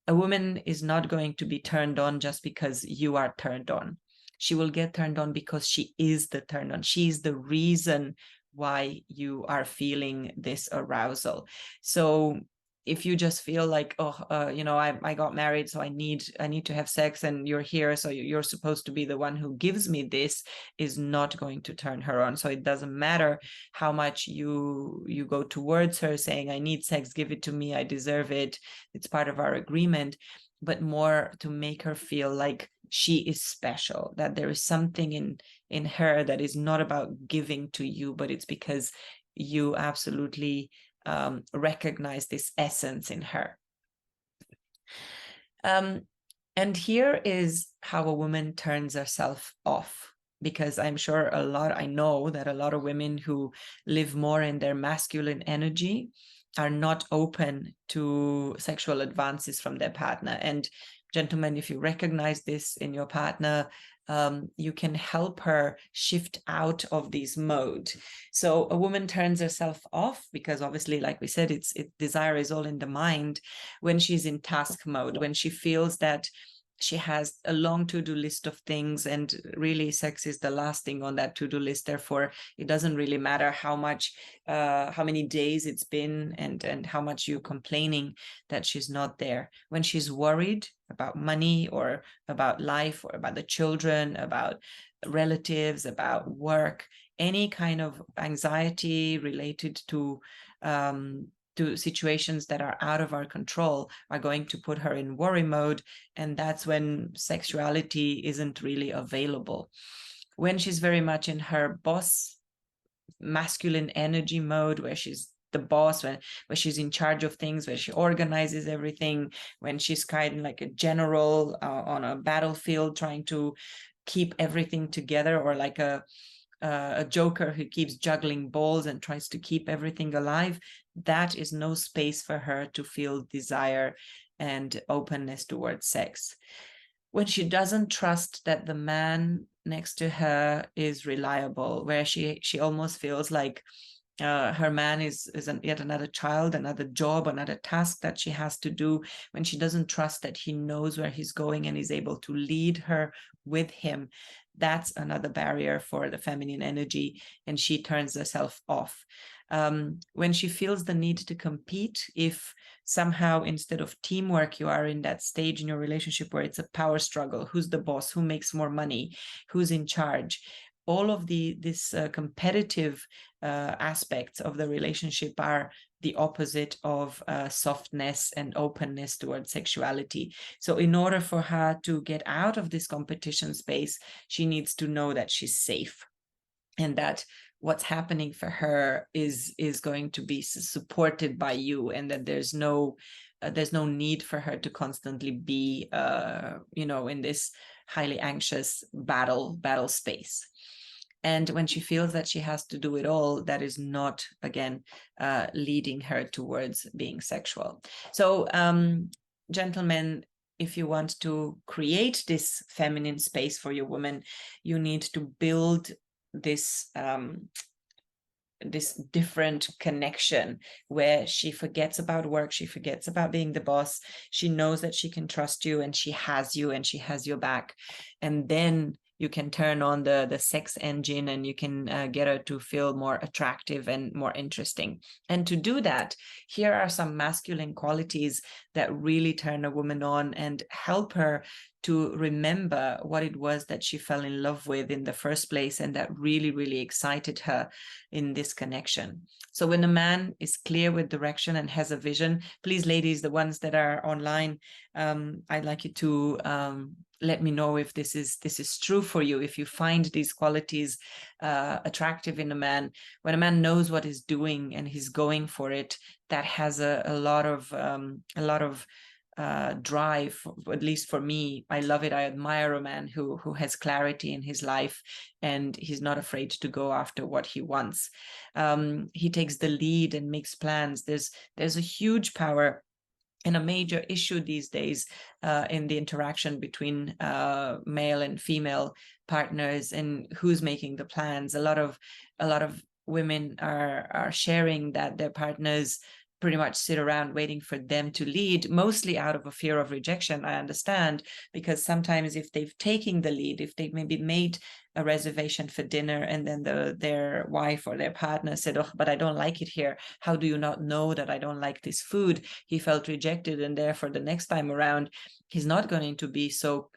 [SPEAKER 1] A woman is not going to be turned on just because you are turned on. She will get turned on because she is the turned on. She is the reason why you are feeling this arousal. So if you just feel like, I got married, so I need to have sex, and you're here, so you're supposed to be the one who gives me this, is not going to turn her on. So it doesn't matter how much you go towards her saying, I need sex, give it to me, I deserve it, it's part of our agreement, but more to make her feel like she is special, that there is something in her that is not about giving to you, but it's because you absolutely recognize this essence in her. And here is how a woman turns herself off, because I know that a lot of women who live more in their masculine energy are not open to sexual advances from their partner. And gentlemen, if you recognize this in your partner, you can help her shift out of this mode. So a woman turns herself off because obviously, like we said, desire is all in the mind when she's in task mode, when she feels that she has a long to-do list of things, and really sex is the last thing on that to-do list. Therefore, it doesn't really matter how many days it's been and how much you're complaining that she's not there. When she's worried about money or about life or about the children, about relatives, about work, any kind of anxiety related to situations that are out of our control are going to put her in worry mode. And that's when sexuality isn't really available. When she's very much in her boss, masculine energy mode, where she's the boss, where she's in charge of things, where she organizes everything, when she's kind of like a general on a battlefield trying to keep everything together, or like a joker who keeps juggling balls and tries to keep everything alive, that is no space for her to feel desire and openness towards sex. When she doesn't trust that the man next to her is reliable, where she almost feels like her man is yet another child, another job, another task that she has to do, when she doesn't trust that he knows where he's going and is able to lead her with him, that's another barrier for the feminine energy, and she turns herself off. When she feels the need to compete, if somehow instead of teamwork you are in that stage in your relationship where it's a power struggle, who's the boss, who makes more money, who's in charge, all of this competitive aspects of the relationship are the opposite of softness and openness towards sexuality. So in order for her to get out of this competition space, she needs to know that she's safe, and that what's happening for her is going to be supported by you, and that there's no need for her to constantly be in this highly anxious battle space. And when she feels that she has to do it all, that is not, again, leading her towards being sexual. So, gentlemen, if you want to create this feminine space for your woman, you need to build this different connection where she forgets about work, she forgets about being the boss, she knows that she can trust you, and she has you, and she has your back. And then you can turn on the sex engine, and you can get her to feel more attractive and more interesting. And to do that, here are some masculine qualities that really turn a woman on and help her to remember what it was that she fell in love with in the first place, and that really, really excited her in this connection. So when a man is clear with direction and has a vision, please, ladies, the ones that are online, I'd like you to let me know if this is true for you, if you find these qualities attractive in a man. When a man knows what he's doing and he's going for it, that has a lot of drive. At least for me, I love it. I admire a man who has clarity in his life, and he's not afraid to go after what he wants. He takes the lead and makes plans. There's a huge power and a major issue these days in the interaction between male and female partners, and who's making the plans. A lot of women are sharing that their partners pretty much sit around waiting for them to lead, mostly out of a fear of rejection. I understand, because sometimes if they've taken the lead, if they've maybe made a reservation for dinner, and then their wife or their partner said, "Oh, but I don't like it here. How do you not know that I don't like this food?" He felt rejected, and therefore the next time around, he's not going to be so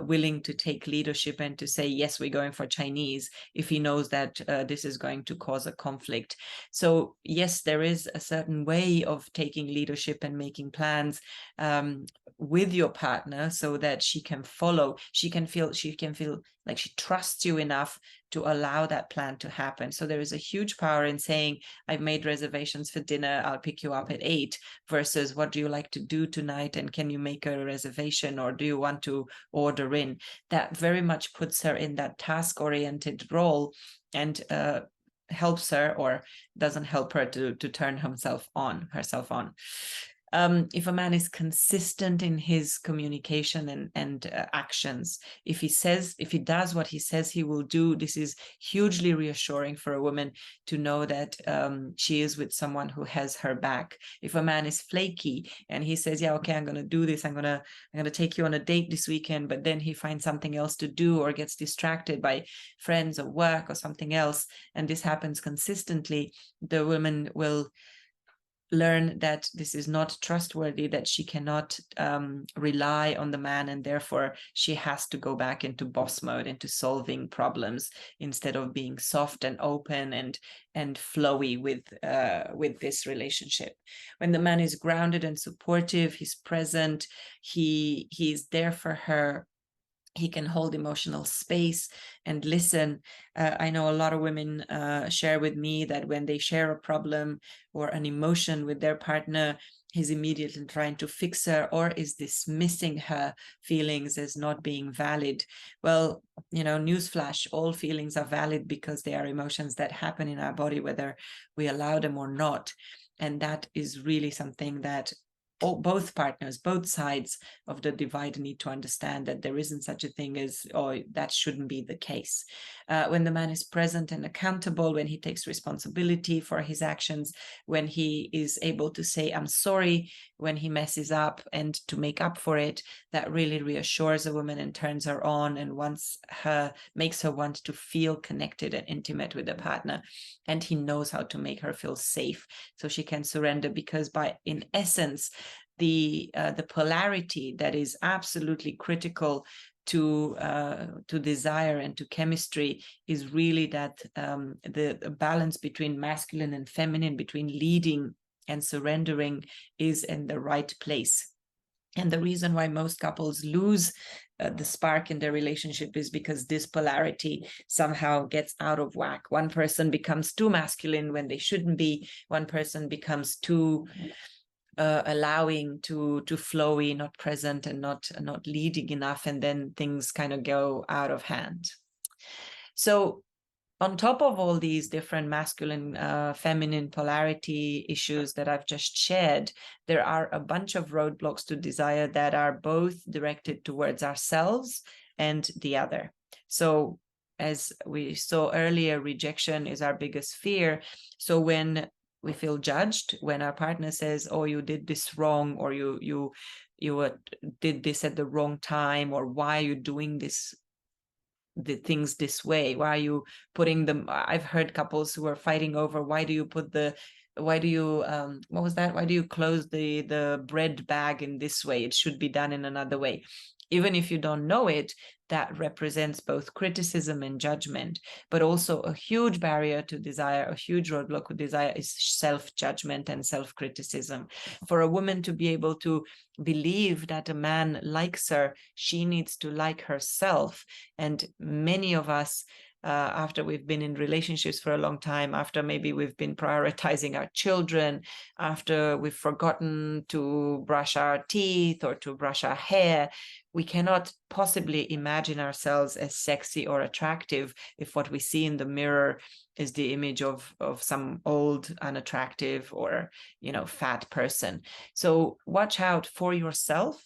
[SPEAKER 1] willing to take leadership and to say, "Yes, we're going for Chinese," if he knows that this is going to cause a conflict. So yes, there is a certain way of taking leadership and making plans with your partner, so that she can follow, she can feel like she trusts you enough to allow that plan to happen. So there is a huge power in saying, "I've made reservations for dinner, I'll pick you up at 8, versus, "What do you like to do tonight, and can you make a reservation, or do you want to order in?" That very much puts her in that task-oriented role, and helps her, or doesn't help her, to turn herself on. If a man is consistent in his communication and actions, if he does what he says he will do, this is hugely reassuring for a woman to know that she is with someone who has her back. If a man is flaky and he says, yeah, okay, I'm going to do this, I'm going to take you on a date this weekend, but then he finds something else to do or gets distracted by friends or work or something else, and this happens consistently, the woman will learn that this is not trustworthy, that she cannot rely on the man, and therefore she has to go back into boss mode, into solving problems, instead of being soft and open and flowy with this relationship. When the man is grounded and supportive, he's present, he's there for her, he can hold emotional space and listen. I know a lot of women share with me that when they share a problem or an emotion with their partner, he's immediately trying to fix her or is dismissing her feelings as not being valid. Well, newsflash, all feelings are valid because they are emotions that happen in our body, whether we allow them or not. And that is really something that both partners, both sides of the divide need to understand, that there isn't such a thing as, oh, that shouldn't be the case. When the man is present and accountable, when he takes responsibility for his actions, when he is able to say, I'm sorry, when he messes up and to make up for it, that really reassures a woman and turns her on and makes her want to feel connected and intimate with the partner. And he knows how to make her feel safe so she can surrender, because in essence, the polarity that is absolutely critical to desire and to chemistry is really that the balance between masculine and feminine, between leading and surrendering, is in the right place. And the reason why most couples lose the spark in their relationship is because this polarity somehow gets out of whack. One person becomes too masculine when they shouldn't be. One person becomes too allowing, too flowy, not present, and not leading enough, and then things kind of go out of hand. So on top of all these different masculine, feminine polarity issues that I've just shared, there are a bunch of roadblocks to desire that are both directed towards ourselves and the other. So as we saw earlier, rejection is our biggest fear. So when we feel judged, when our partner says, oh, you did this wrong, or you did this at the wrong time, or why are you doing the things this way, why are you putting them, I've heard couples who are fighting over, why do you close the bread bag in this way, it should be done in another way. Even if you don't know it, that represents both criticism and judgment, but also a huge barrier to desire, a huge roadblock to desire is self-judgment and self-criticism. For a woman to be able to believe that a man likes her, she needs to like herself. And many of us, after we've been in relationships for a long time, after maybe we've been prioritizing our children, after we've forgotten to brush our teeth or to brush our hair, we cannot possibly imagine ourselves as sexy or attractive if what we see in the mirror is the image of some old, unattractive, or fat person. So watch out for yourself.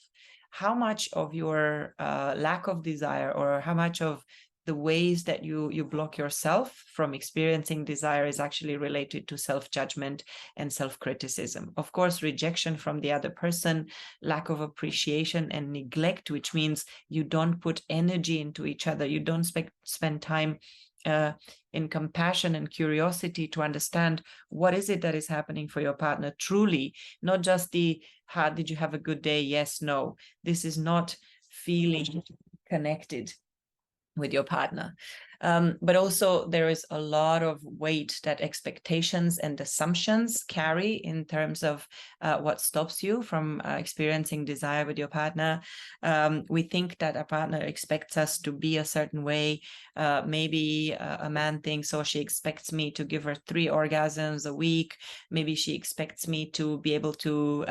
[SPEAKER 1] How much of your lack of desire, or how much of the ways that you block yourself from experiencing desire, is actually related to self-judgment and self-criticism. Of course, rejection from the other person, lack of appreciation and neglect, which means you don't put energy into each other. You don't spend time in compassion and curiosity to understand what is it that is happening for your partner truly, not just did you have a good day? Yes, no. This is not feeling connected with your partner. But also there is a lot of weight that expectations and assumptions carry in terms of what stops you from experiencing desire with your partner. We think that a partner expects us to be a certain way. Maybe a man thinks, oh, she expects me to give her 3 orgasms a week. Maybe she expects me to be able to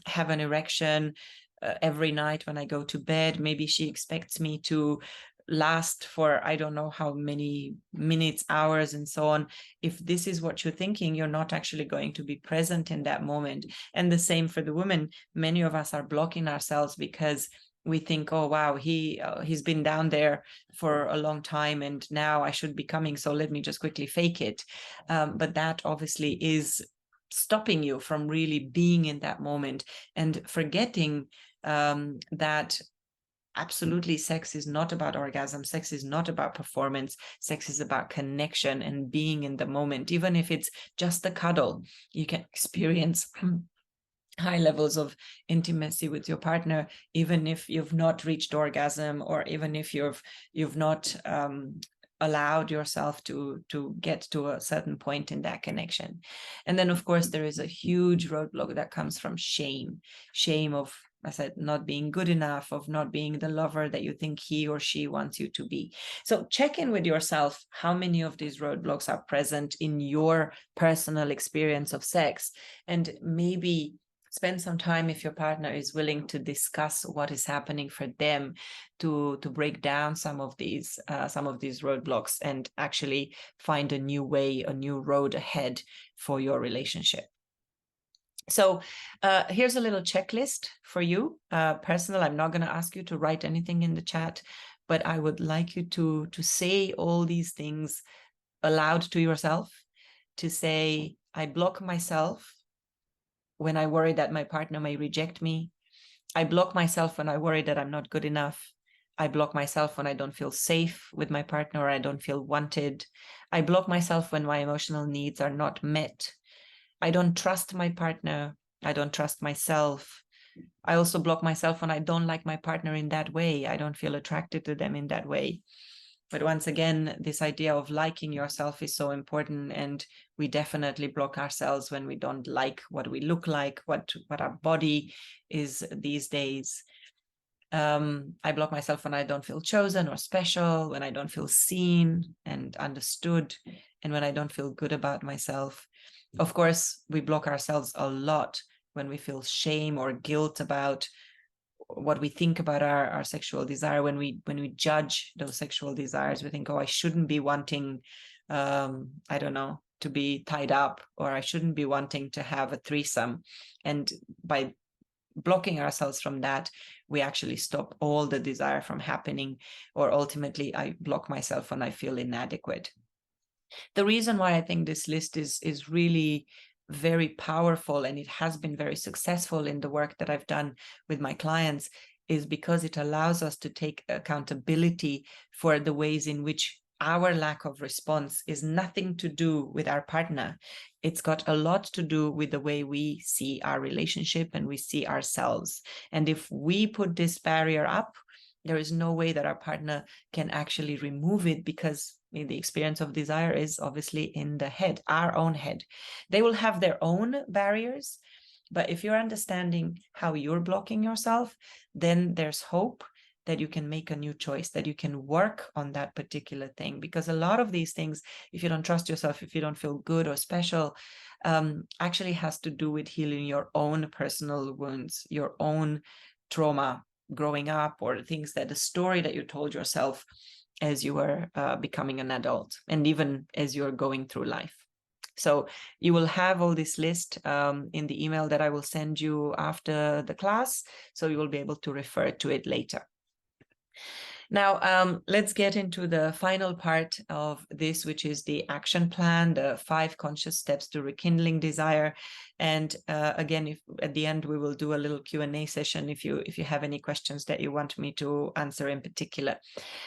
[SPEAKER 1] have an erection every night when I go to bed. Maybe she expects me to last for I don't know how many minutes, hours, and so on. If this is what you're thinking, you're not actually going to be present in that moment. And the same for the women. Many of us are blocking ourselves because we think, oh wow, he's been down there for a long time and now I should be coming, so let me just quickly fake it. But that obviously is stopping you from really being in that moment and forgetting that absolutely sex is not about orgasm. Sex is not about performance. Sex is about connection and being in the moment. Even if it's just a cuddle, you can experience high levels of intimacy with your partner, even if you've not reached orgasm, or even if you've not allowed yourself to get to a certain point in that connection. And then, of course, there is a huge roadblock that comes from shame of, I said, not being good enough, of not being the lover that you think he or she wants you to be. So check in with yourself how many of these roadblocks are present in your personal experience of sex, and maybe spend some time, if your partner is willing, to discuss what is happening for them, to break down some of these roadblocks and actually find a new way, a new road ahead for your relationship. So here's a little checklist for you. Personal, I'm not going to ask you to write anything in the chat, but I would like you to say all these things aloud to yourself, to say, I block myself when I worry that my partner may reject me. I block myself when I worry that I'm not good enough. I block myself when I don't feel safe with my partner or I don't feel wanted. I block myself when my emotional needs are not met. I don't trust my partner. I don't trust myself. I also block myself when I don't like my partner in that way. I don't feel attracted to them in that way. But once again, this idea of liking yourself is so important, and we definitely block ourselves when we don't like what we look like, what our body is these days. I block myself when I don't feel chosen or special, when I don't feel seen and understood, and when I don't feel good about myself. Of course, we block ourselves a lot when we feel shame or guilt about what we think about our sexual desire. When we judge those sexual desires, we think, oh, I shouldn't be wanting I don't know, to be tied up, or I shouldn't be wanting to have a threesome. And by blocking ourselves from that, we actually stop all the desire from happening. Or ultimately, I block myself when I feel inadequate. The reason why I think this list is really very powerful, and it has been very successful in the work that I've done with my clients, is because it allows us to take accountability for the ways in which our lack of response is nothing to do with our partner. It's got a lot to do with the way we see our relationship and we see ourselves. And if we put this barrier up, there is no way that our partner can actually remove it, because the experience of desire is obviously in the head, our own head. They will have their own barriers, but if you're understanding how you're blocking yourself, then there's hope that you can make a new choice, that you can work on that particular thing. Because a lot of these things, if you don't trust yourself, if you don't feel good or special, actually has to do with healing your own personal wounds, your own trauma growing up, or things that the story that you told yourself as you were becoming an adult, and even as you're going through life. So you will have all this list in the email that I will send you after the class, so you will be able to refer to it later. Now, let's get into the final part of this, which is the action plan, the 5 conscious steps to rekindling desire. And again, if at the end we will do a little Q&A session if you have any questions that you want me to answer in particular.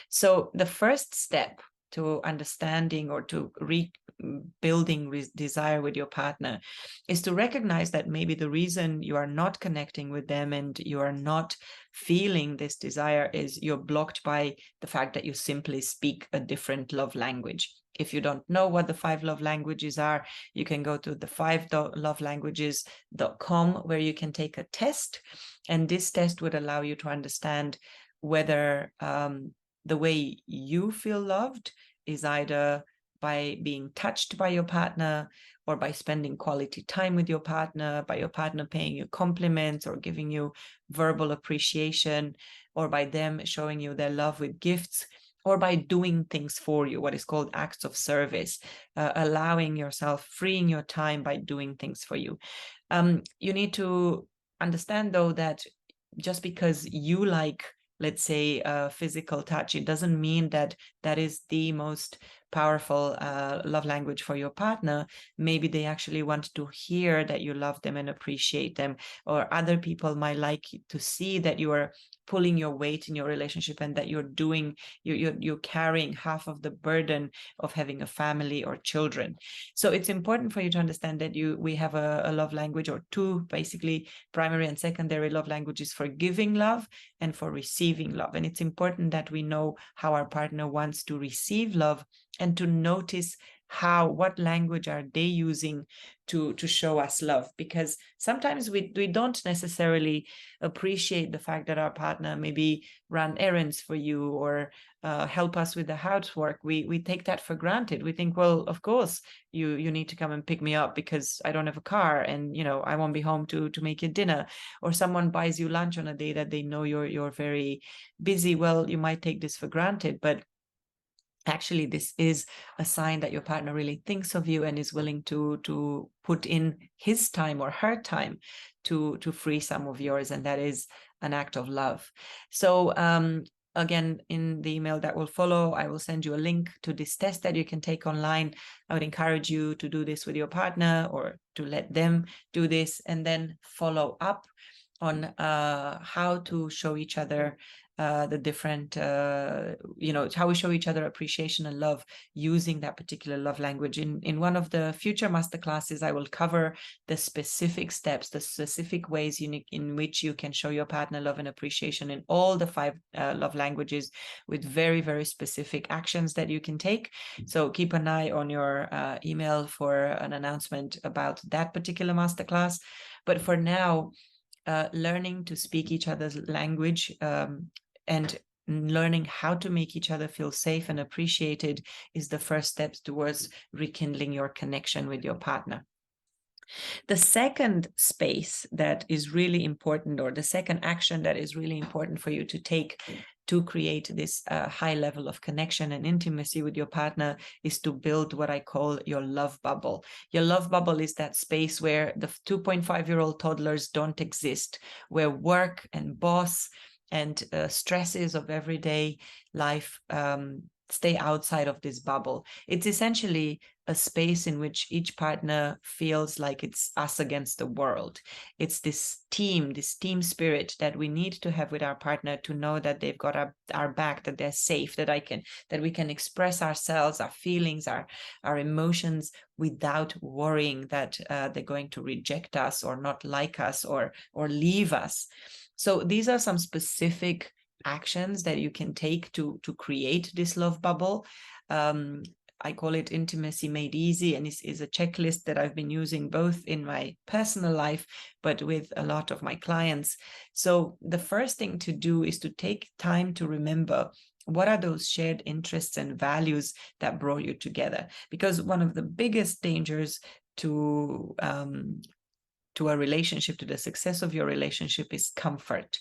[SPEAKER 1] So the first step to understanding or to rebuilding desire with your partner is to recognize that maybe the reason you are not connecting with them and you are not feeling this desire is you're blocked by the fact that you simply speak a different love language. If you don't know what the 5 love languages are, you can go to the 5lovelanguages.com, where you can take a test. And this test would allow you to understand whether the way you feel loved is either by being touched by your partner, or by spending quality time with your partner, by your partner paying you compliments or giving you verbal appreciation, or by them showing you their love with gifts, or by doing things for you, what is called acts of service, allowing yourself, freeing your time by doing things for you. You need to understand, though, that just because you like, let's say, physical touch, it doesn't mean that that is the most powerful love language for your partner. Maybe they actually want to hear that you love them and appreciate them, or other people might like to see that you are pulling your weight in your relationship and that you're carrying half of the burden of having a family or children. So it's important for you to understand that we have a love language, or two basically primary and secondary love languages, for giving love and for receiving love. And it's important that we know how our partner wants to receive love, and to notice what language are they using to show us love. Because sometimes we don't necessarily appreciate the fact that our partner maybe run errands for you, or help us with the housework. We take that for granted. We think, well, of course you need to come and pick me up because I don't have a car, and I won't be home to make you dinner. Or someone buys you lunch on a day that they know you're very busy. Well, you might take this for granted, but actually this is a sign that your partner really thinks of you and is willing to put in his time or her time to free some of yours, and that is an act of love. So again, in the email that will follow, I will send you a link to this test that you can take online. I would encourage you to do this with your partner, or to let them do this, and then follow up on how to show each other the different, how we show each other appreciation and love using that particular love language. In one of the future masterclasses, I will cover the specific steps, the specific ways in which you can show your partner love and appreciation in all the 5 love languages, with very, very specific actions that you can take. So keep an eye on your email for an announcement about that particular masterclass. But for now, learning to speak each other's language, and learning how to make each other feel safe and appreciated is the first steps towards rekindling your connection with your partner. The second space that is really important, or the second action that is really important for you to take to create this high level of connection and intimacy with your partner, is to build what I call your love bubble. Your love bubble is that space where the 2.5-year-old toddlers don't exist, where work and boss and stresses of everyday life stay outside of this bubble. It's essentially a space in which each partner feels like it's us against the world. It's this team spirit that we need to have with our partner, to know that they've got our back, that they're safe, that we can express ourselves, our feelings, our emotions, without worrying that they're going to reject us or not like us or leave us. So these are some specific actions that you can take to create this love bubble. I call it Intimacy Made Easy, and this is a checklist that I've been using both in my personal life, but with a lot of my clients. So the first thing to do is to take time to remember, what are those shared interests and values that brought you together? Because one of the biggest dangers to a relationship, to the success of your relationship, is comfort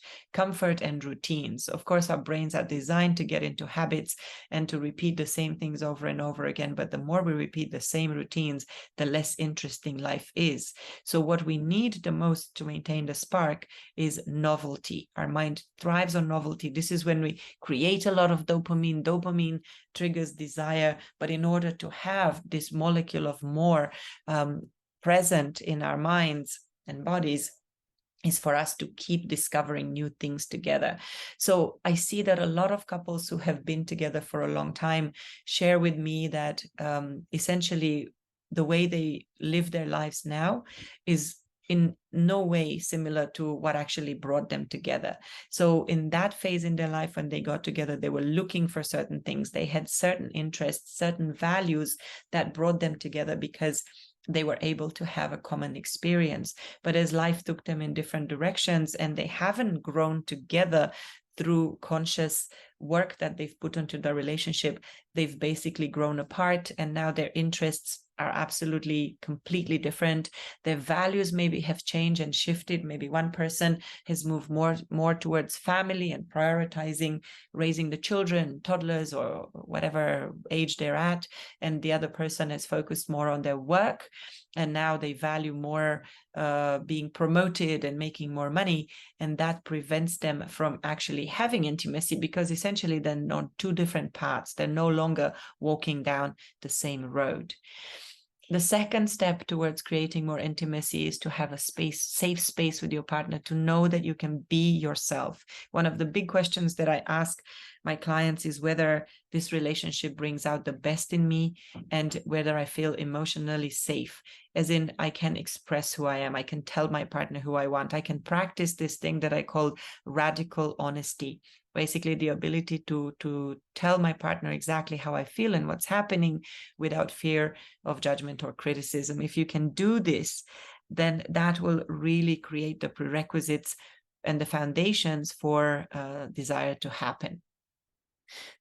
[SPEAKER 1] and routines. Of course, our brains are designed to get into habits and to repeat the same things over and over again. But the more we repeat the same routines, the less interesting life is. So what we need the most to maintain the spark is novelty. Our mind thrives on novelty. This is when we create a lot of dopamine. Dopamine triggers desire. But in order to have this molecule of more present in our minds and bodies, is for us to keep discovering new things together. So I see that a lot of couples who have been together for a long time share with me that essentially the way they live their lives now is in no way similar to what actually brought them together. So in that phase in their life when they got together, they were looking for certain things. They had certain interests, certain values that brought them together, because they were able to have a common experience. But as life took them in different directions, and they haven't grown together through conscious work that they've put into the relationship, they've basically grown apart, and now their interests are absolutely completely different. Their values maybe have changed and shifted. Maybe one person has moved more towards family and prioritizing raising the children, toddlers, or whatever age they're at, and the other person has focused more on their work, and now they value more being promoted and making more money, and that prevents them from actually having intimacy, because essentially they're on two different paths. They're no longer walking down the same road. The second step towards creating more intimacy is to have a safe space with your partner, to know that you can be yourself. One of the big questions that I ask my clients is whether this relationship brings out the best in me and whether I feel emotionally safe, as in I can express who I am. I can tell my partner who I want. I can practice this thing that I call radical honesty. Basically, the ability to tell my partner exactly how I feel and what's happening without fear of judgment or criticism. If you can do this, then that will really create the prerequisites and the foundations for desire to happen.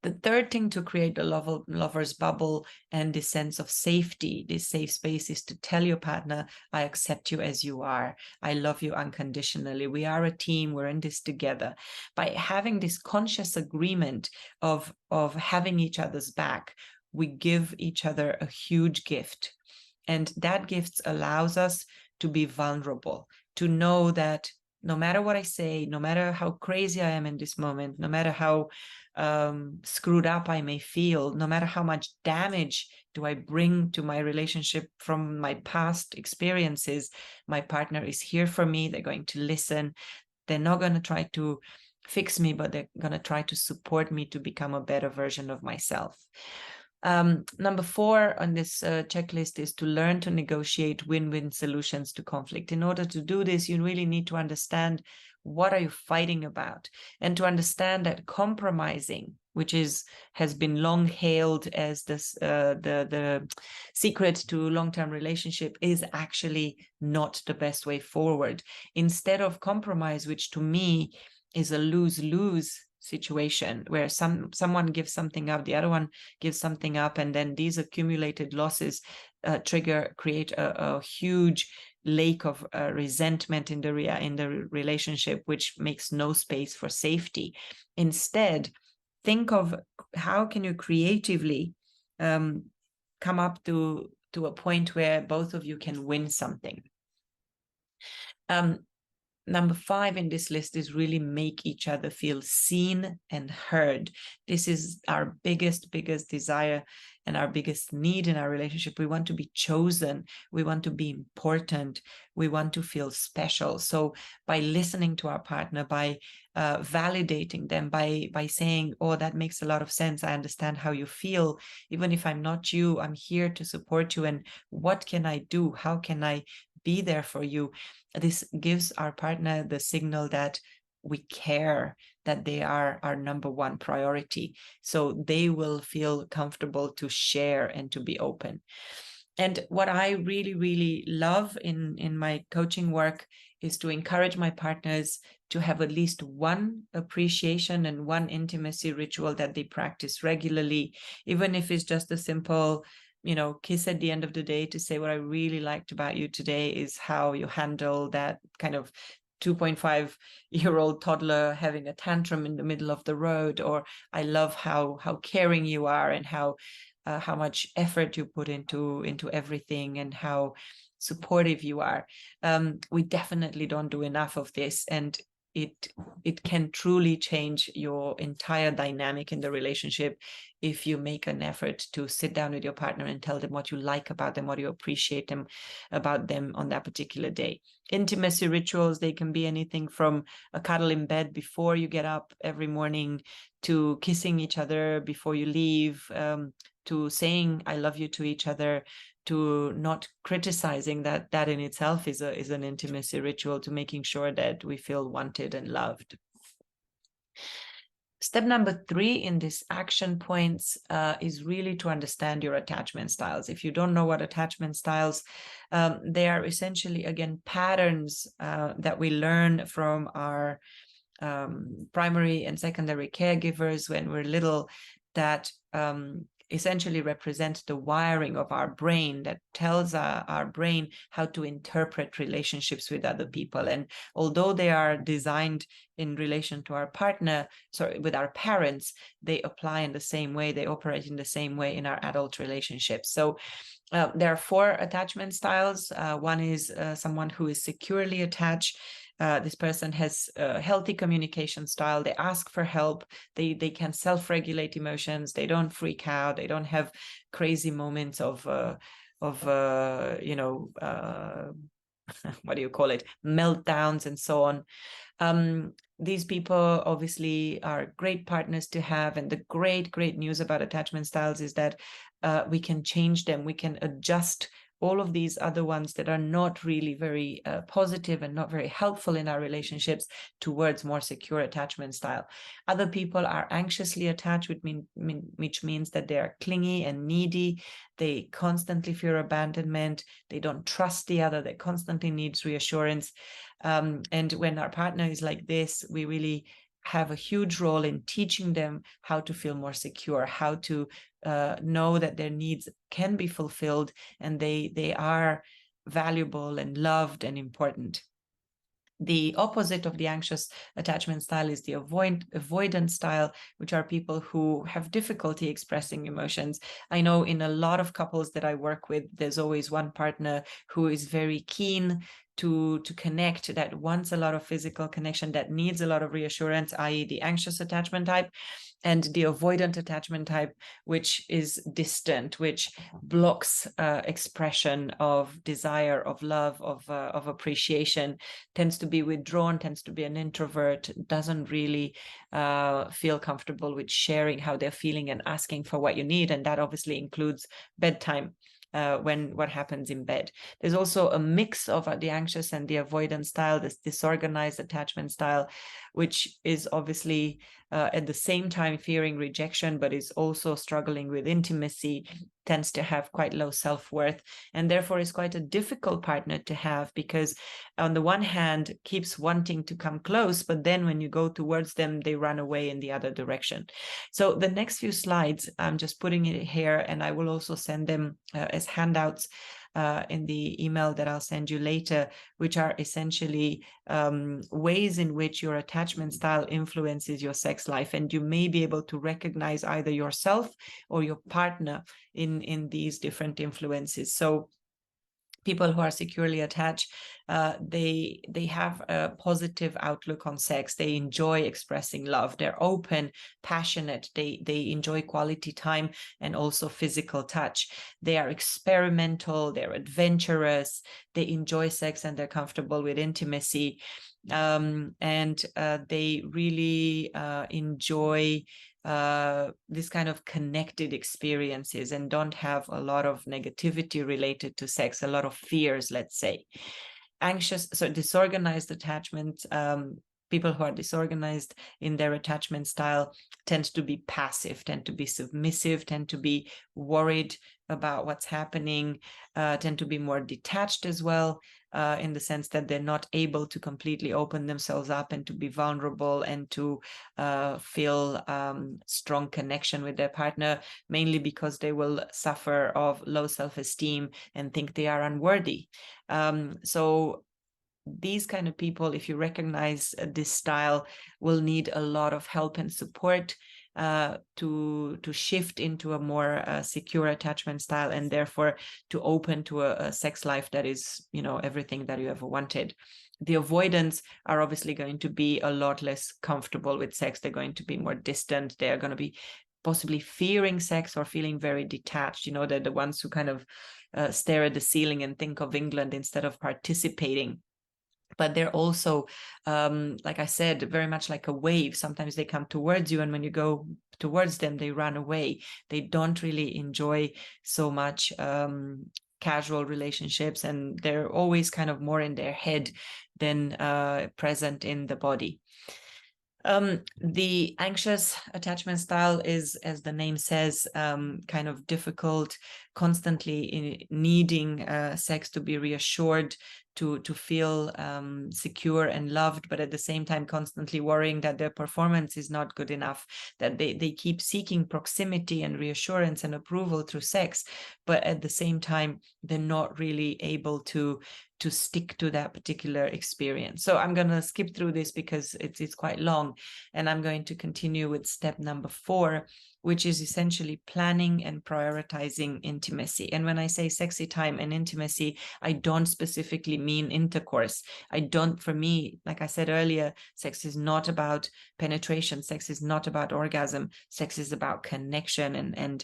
[SPEAKER 1] The third thing to create the lover's bubble and this sense of safety, this safe space, is to tell your partner, I accept you as you are. I love you unconditionally. We are a team. We're in this together. By having this conscious agreement of having each other's back, we give each other a huge gift. And that gift allows us to be vulnerable, to know that no matter what I say, no matter how crazy I am in this moment, no matter how screwed up I may feel, no matter how much damage do I bring to my relationship from my past experiences, my partner is here for me. They're going to listen. They're not going to try to fix me, but they're going to try to support me to become a better version of myself. Number 4 on this checklist is to learn to negotiate win-win solutions to conflict. In order to do this, you really need to understand what are you fighting about, and to understand that compromising, which has been long hailed as this the secret to long-term relationship, is actually not the best way forward. Instead of compromise, which to me is a lose-lose situation where someone gives something up, the other one gives something up, and then these accumulated losses create a huge lake of resentment in the relationship, which makes no space for safety. Instead, think of how can you creatively come up to a point where both of you can win something. Number 5 in this list is really make each other feel seen and heard. This is our biggest desire and our biggest need in our relationship. We want to be chosen. We want to be important. We want to feel special. So by listening to our partner, by validating them, by saying, oh, that makes a lot of sense. I understand how you feel. Even if I'm not you, I'm here to support you. And what can I do? How can I be there for you? This gives our partner the signal that we care, that they are our number one priority. So they will feel comfortable to share and to be open. And what I really, really love in my coaching work is to encourage my partners to have at least one appreciation and one intimacy ritual that they practice regularly, even if it's just a simple kiss at the end of the day to say, what I really liked about you today is how you handle that kind of 2.5-year-old toddler having a tantrum in the middle of the road, or I love how caring you are and how much effort you put into everything and how supportive you are. We definitely don't do enough of this, and it can truly change your entire dynamic in the relationship if you make an effort to sit down with your partner and tell them what you like about them, what you appreciate about them on that particular day. Intimacy rituals, they can be anything from a cuddle in bed before you get up every morning, to kissing each other before you leave, to saying I love you to each other, to not criticizing that in itself is an intimacy ritual, to making sure that we feel wanted and loved. Step number 3 in this action points is really to understand your attachment styles. If you don't know what attachment styles, they are essentially, again, patterns that we learn from our primary and secondary caregivers when we're little, that essentially represent the wiring of our brain that tells our brain how to interpret relationships with other people. And although they are designed in relation to our partner, sorry, with our parents, they apply in the same way, they operate in the same way in our adult relationships. So there are 4 attachment styles. One is someone who is securely attached. This person has a healthy communication style. They ask for help. They can self-regulate emotions. They don't freak out. They don't have crazy moments of you know, what do you call it, meltdowns and so on. These people obviously are great partners to have. And the great news about attachment styles is that we can change them. We can adjust all of these other ones that are not really very positive and not very helpful in our relationships towards more secure attachment style. Other people are anxiously attached, which means that they are clingy and needy. They constantly fear abandonment. They don't trust the other. They constantly need reassurance. And when our partner is like this, we really have a huge role in teaching them how to feel more secure, how to know that their needs can be fulfilled and they are valuable and loved and important. The opposite of the anxious attachment style is the avoidant style, which are people who have difficulty expressing emotions. I know in a lot of couples that I work with, there's always one partner who is very keen to connect, that wants a lot of physical connection, that needs a lot of reassurance, i.e. the anxious attachment type, and the avoidant attachment type, which is distant, which blocks expression of desire, of love, of appreciation, tends to be withdrawn, tends to be an introvert, doesn't really feel comfortable with sharing how they're feeling and asking for what you need. And that obviously includes bedtime. When what happens in bed. There's also a mix of the anxious and the avoidant style, this disorganized attachment style, which is obviously at the same time fearing rejection, but is also struggling with intimacy, tends to have quite low self-worth, and therefore is quite a difficult partner to have, because on the one hand keeps wanting to come close, but then when you go towards them, they run away in the other direction. So the next few slides, I'm just putting it here, and I will also send them as handouts in the email that I'll send you later, which are essentially ways in which your attachment style influences your sex life. And you may be able to recognize either yourself or your partner in these different influences. So people who are securely attached, they have a positive outlook on sex. They enjoy expressing love. They're open, passionate. They enjoy quality time and also physical touch. They are experimental. They're adventurous. They enjoy sex and they're comfortable with intimacy. And they really enjoy this kind of connected experiences and don't have a lot of negativity related to sex, a lot of fears, let's say. Anxious, so disorganized attachment, people who are disorganized in their attachment style tend to be passive, tend to be submissive, tend to be worried about what's happening, tend to be more detached as well, in the sense that they're not able to completely open themselves up and to be vulnerable and to feel strong connection with their partner, mainly because they will suffer of low self-esteem and think they are unworthy. So these kind of people, if you recognize this style, will need a lot of help and support to shift into a more secure attachment style, and therefore to open to a sex life that is, you know, everything that you ever wanted. The avoidants are obviously going to be a lot less comfortable with sex. They're going to be more distant. They are going to be possibly fearing sex or feeling very detached. You know, they're the ones who kind of stare at the ceiling and think of England instead of participating. But they're also, like I said, very much like a wave. Sometimes they come towards you, and when you go towards them, they run away. They don't really enjoy so much casual relationships, and they're always kind of more in their head than present in the body. The anxious attachment style is, as the name says, kind of difficult, constantly needing sex to be reassured, to feel secure and loved, but at the same time constantly worrying that their performance is not good enough, that they keep seeking proximity and reassurance and approval through sex, but at the same time they're not really able to stick to that particular experience. So I'm going to skip through this because it's quite long, and I'm going to continue with step number 4, which is essentially planning and prioritizing intimacy. And when I say sexy time and intimacy, I don't specifically mean intercourse. For me, like I said earlier, sex is not about penetration. Sex is not about orgasm. Sex is about connection and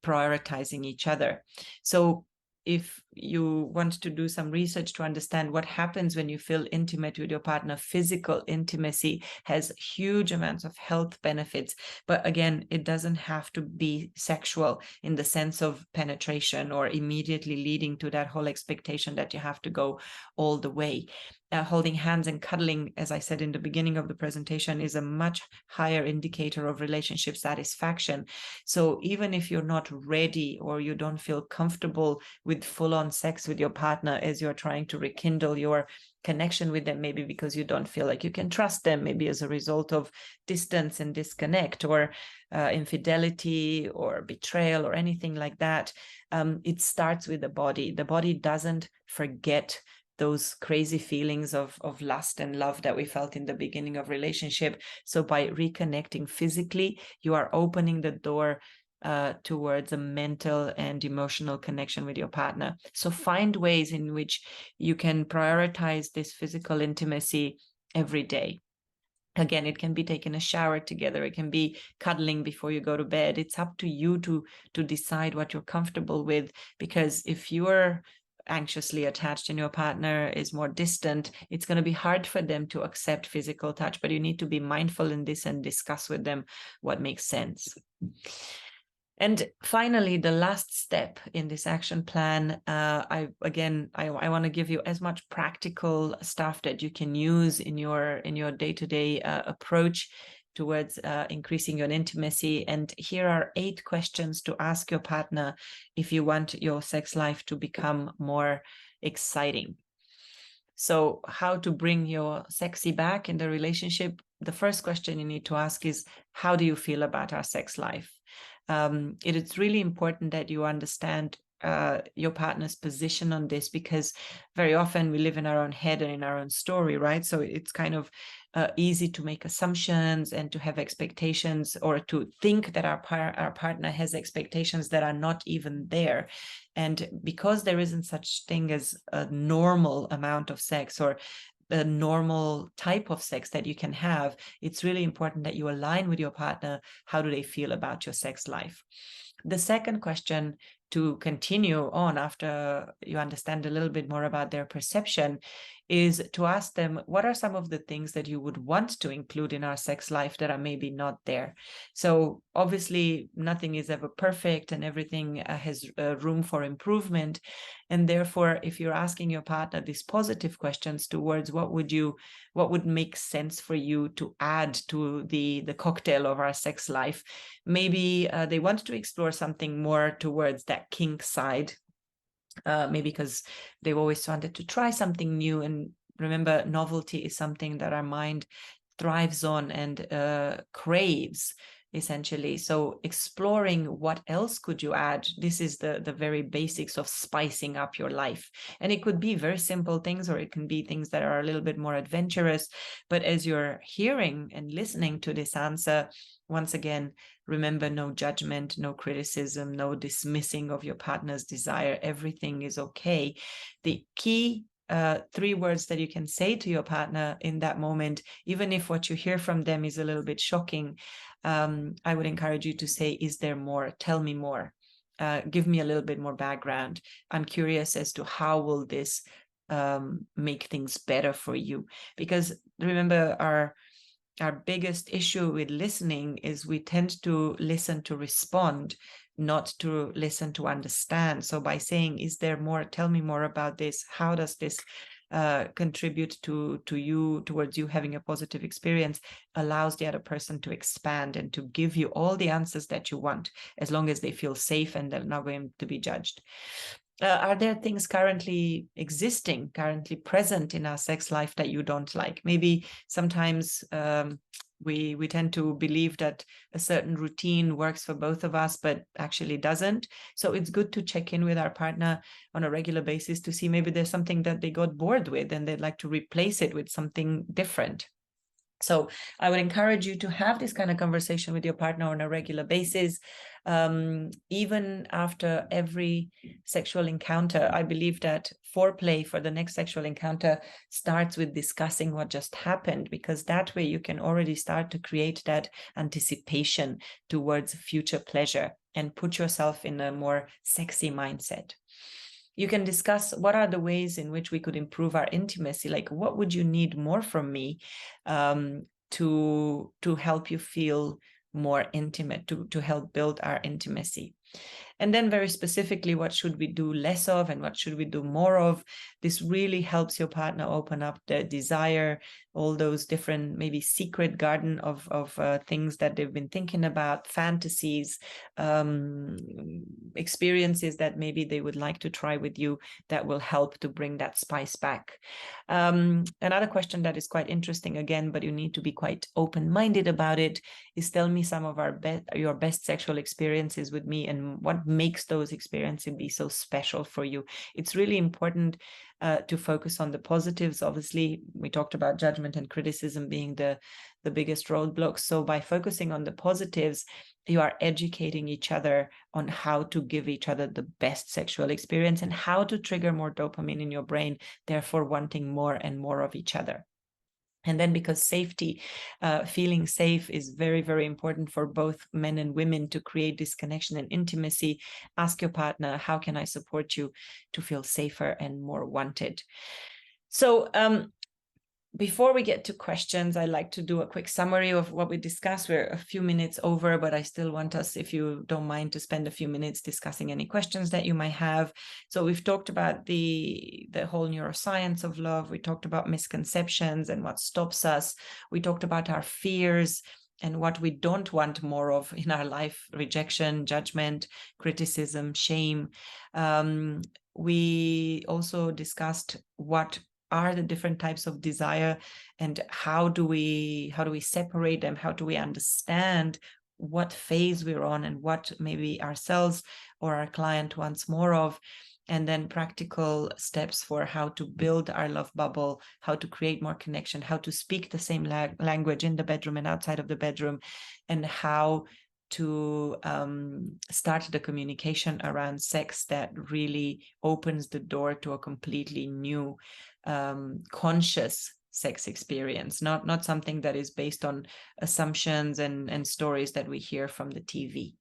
[SPEAKER 1] prioritizing each other. So if you want to do some research to understand what happens when you feel intimate with your partner, physical intimacy has huge amounts of health benefits. But again, it doesn't have to be sexual in the sense of penetration or immediately leading to that whole expectation that you have to go all the way. Holding hands and cuddling, as I said in the beginning of the presentation, is a much higher indicator of relationship satisfaction. So even if you're not ready or you don't feel comfortable with full-on sex with your partner as you're trying to rekindle your connection with them, maybe because you don't feel like you can trust them, maybe as a result of distance and disconnect or infidelity or betrayal or anything like that, it starts with the body. The body doesn't forget those crazy feelings of lust and love that we felt in the beginning of relationship. So by reconnecting physically, you are opening the door towards a mental and emotional connection with your partner. So find ways in which you can prioritize this physical intimacy every day. Again, it can be taking a shower together. It can be cuddling before you go to bed. It's up to you to decide what you're comfortable with, because if you're anxiously attached and your partner is more distant, it's going to be hard for them to accept physical touch, but you need to be mindful in this and discuss with them what makes sense. And finally, the last step in this action plan, I want to give you as much practical stuff that you can use in your day-to-day approach towards increasing your intimacy. And here are 8 questions to ask your partner if you want your sex life to become more exciting. So how to bring your sexy back in the relationship? The first question you need to ask is, how do you feel about our sex life? It is really important that you understand your partner's position on this, because very often we live in our own head and in our own story, right? So it's kind of easy to make assumptions and to have expectations, or to think that our partner has expectations that are not even there. And because there isn't such thing as a normal amount of sex or a normal type of sex that you can have, it's really important that you align with your partner. How do they feel about your sex life? The second question, to continue on after you understand a little bit more about their perception, is to ask them, what are some of the things that you would want to include in our sex life that are maybe not there? So obviously nothing is ever perfect and everything has room for improvement. And therefore, if you're asking your partner these positive questions towards what would make sense for you to add to the cocktail of our sex life, maybe they want to explore something more towards that kink side, maybe because they've always wanted to try something new. And remember, novelty is something that our mind thrives on and craves, essentially. So exploring what else could you add, this is the very basics of spicing up your life. And it could be very simple things, or it can be things that are a little bit more adventurous. But as you're hearing and listening to this answer, once again, remember, no judgment, no criticism, no dismissing of your partner's desire. Everything is okay. The key 3 words that you can say to your partner in that moment, even if what you hear from them is a little bit shocking, I would encourage you to say, is there more? Tell me more. Give me a little bit more background. I'm curious as to how will this make things better for you? Because remember, our biggest issue with listening is we tend to listen to respond, not to listen to understand. So by saying, is there more? Tell me more about this. How does this contribute to you, towards you having a positive experience, allows the other person to expand and to give you all the answers that you want, as long as they feel safe and they're not going to be judged. Are there things currently existing, currently present in our sex life that you don't like? Maybe sometimes we tend to believe that a certain routine works for both of us, but actually doesn't. So it's good to check in with our partner on a regular basis to see maybe there's something that they got bored with and they'd like to replace it with something different. So I would encourage you to have this kind of conversation with your partner on a regular basis. Even after every sexual encounter, I believe that foreplay for the next sexual encounter starts with discussing what just happened, because that way you can already start to create that anticipation towards future pleasure and put yourself in a more sexy mindset. You can discuss what are the ways in which we could improve our intimacy. Like, what would you need more from me to help you feel more intimate, to help build our intimacy? And then very specifically, what should we do less of and what should we do more of? This really helps your partner open up their desire, all those different, maybe secret garden of things that they've been thinking about, fantasies, experiences that maybe they would like to try with you, that will help to bring that spice back. Another question that is quite interesting again, but you need to be quite open-minded about it, is tell me some of your best sexual experiences with me and what makes those experiences be so special for you. It's really important to focus on the positives. Obviously, we talked about judgment and criticism being the biggest roadblocks. So by focusing on the positives, you are educating each other on how to give each other the best sexual experience and how to trigger more dopamine in your brain, therefore wanting more and more of each other. And then, because safety, feeling safe is very, very important for both men and women to create this connection and intimacy, ask your partner, how can I support you to feel safer and more wanted? So before we get to questions, I'd like to do a quick summary of what we discussed. We're a few minutes over, but I still want us, if you don't mind, to spend a few minutes discussing any questions that you might have. So we've talked about the whole neuroscience of love. We talked about misconceptions and what stops us. We talked about our fears and what we don't want more of in our life: rejection, judgment, criticism, shame. We also discussed what are the different types of desire and how do we separate them? How do we understand what phase we're on and what maybe ourselves or our client wants more of? And then practical steps for how to build our love bubble, how to create more connection, how to speak the same language in the bedroom and outside of the bedroom, and how to start the communication around sex that really opens the door to a completely new conscious sex experience, not something that is based on assumptions and stories that we hear from the TV.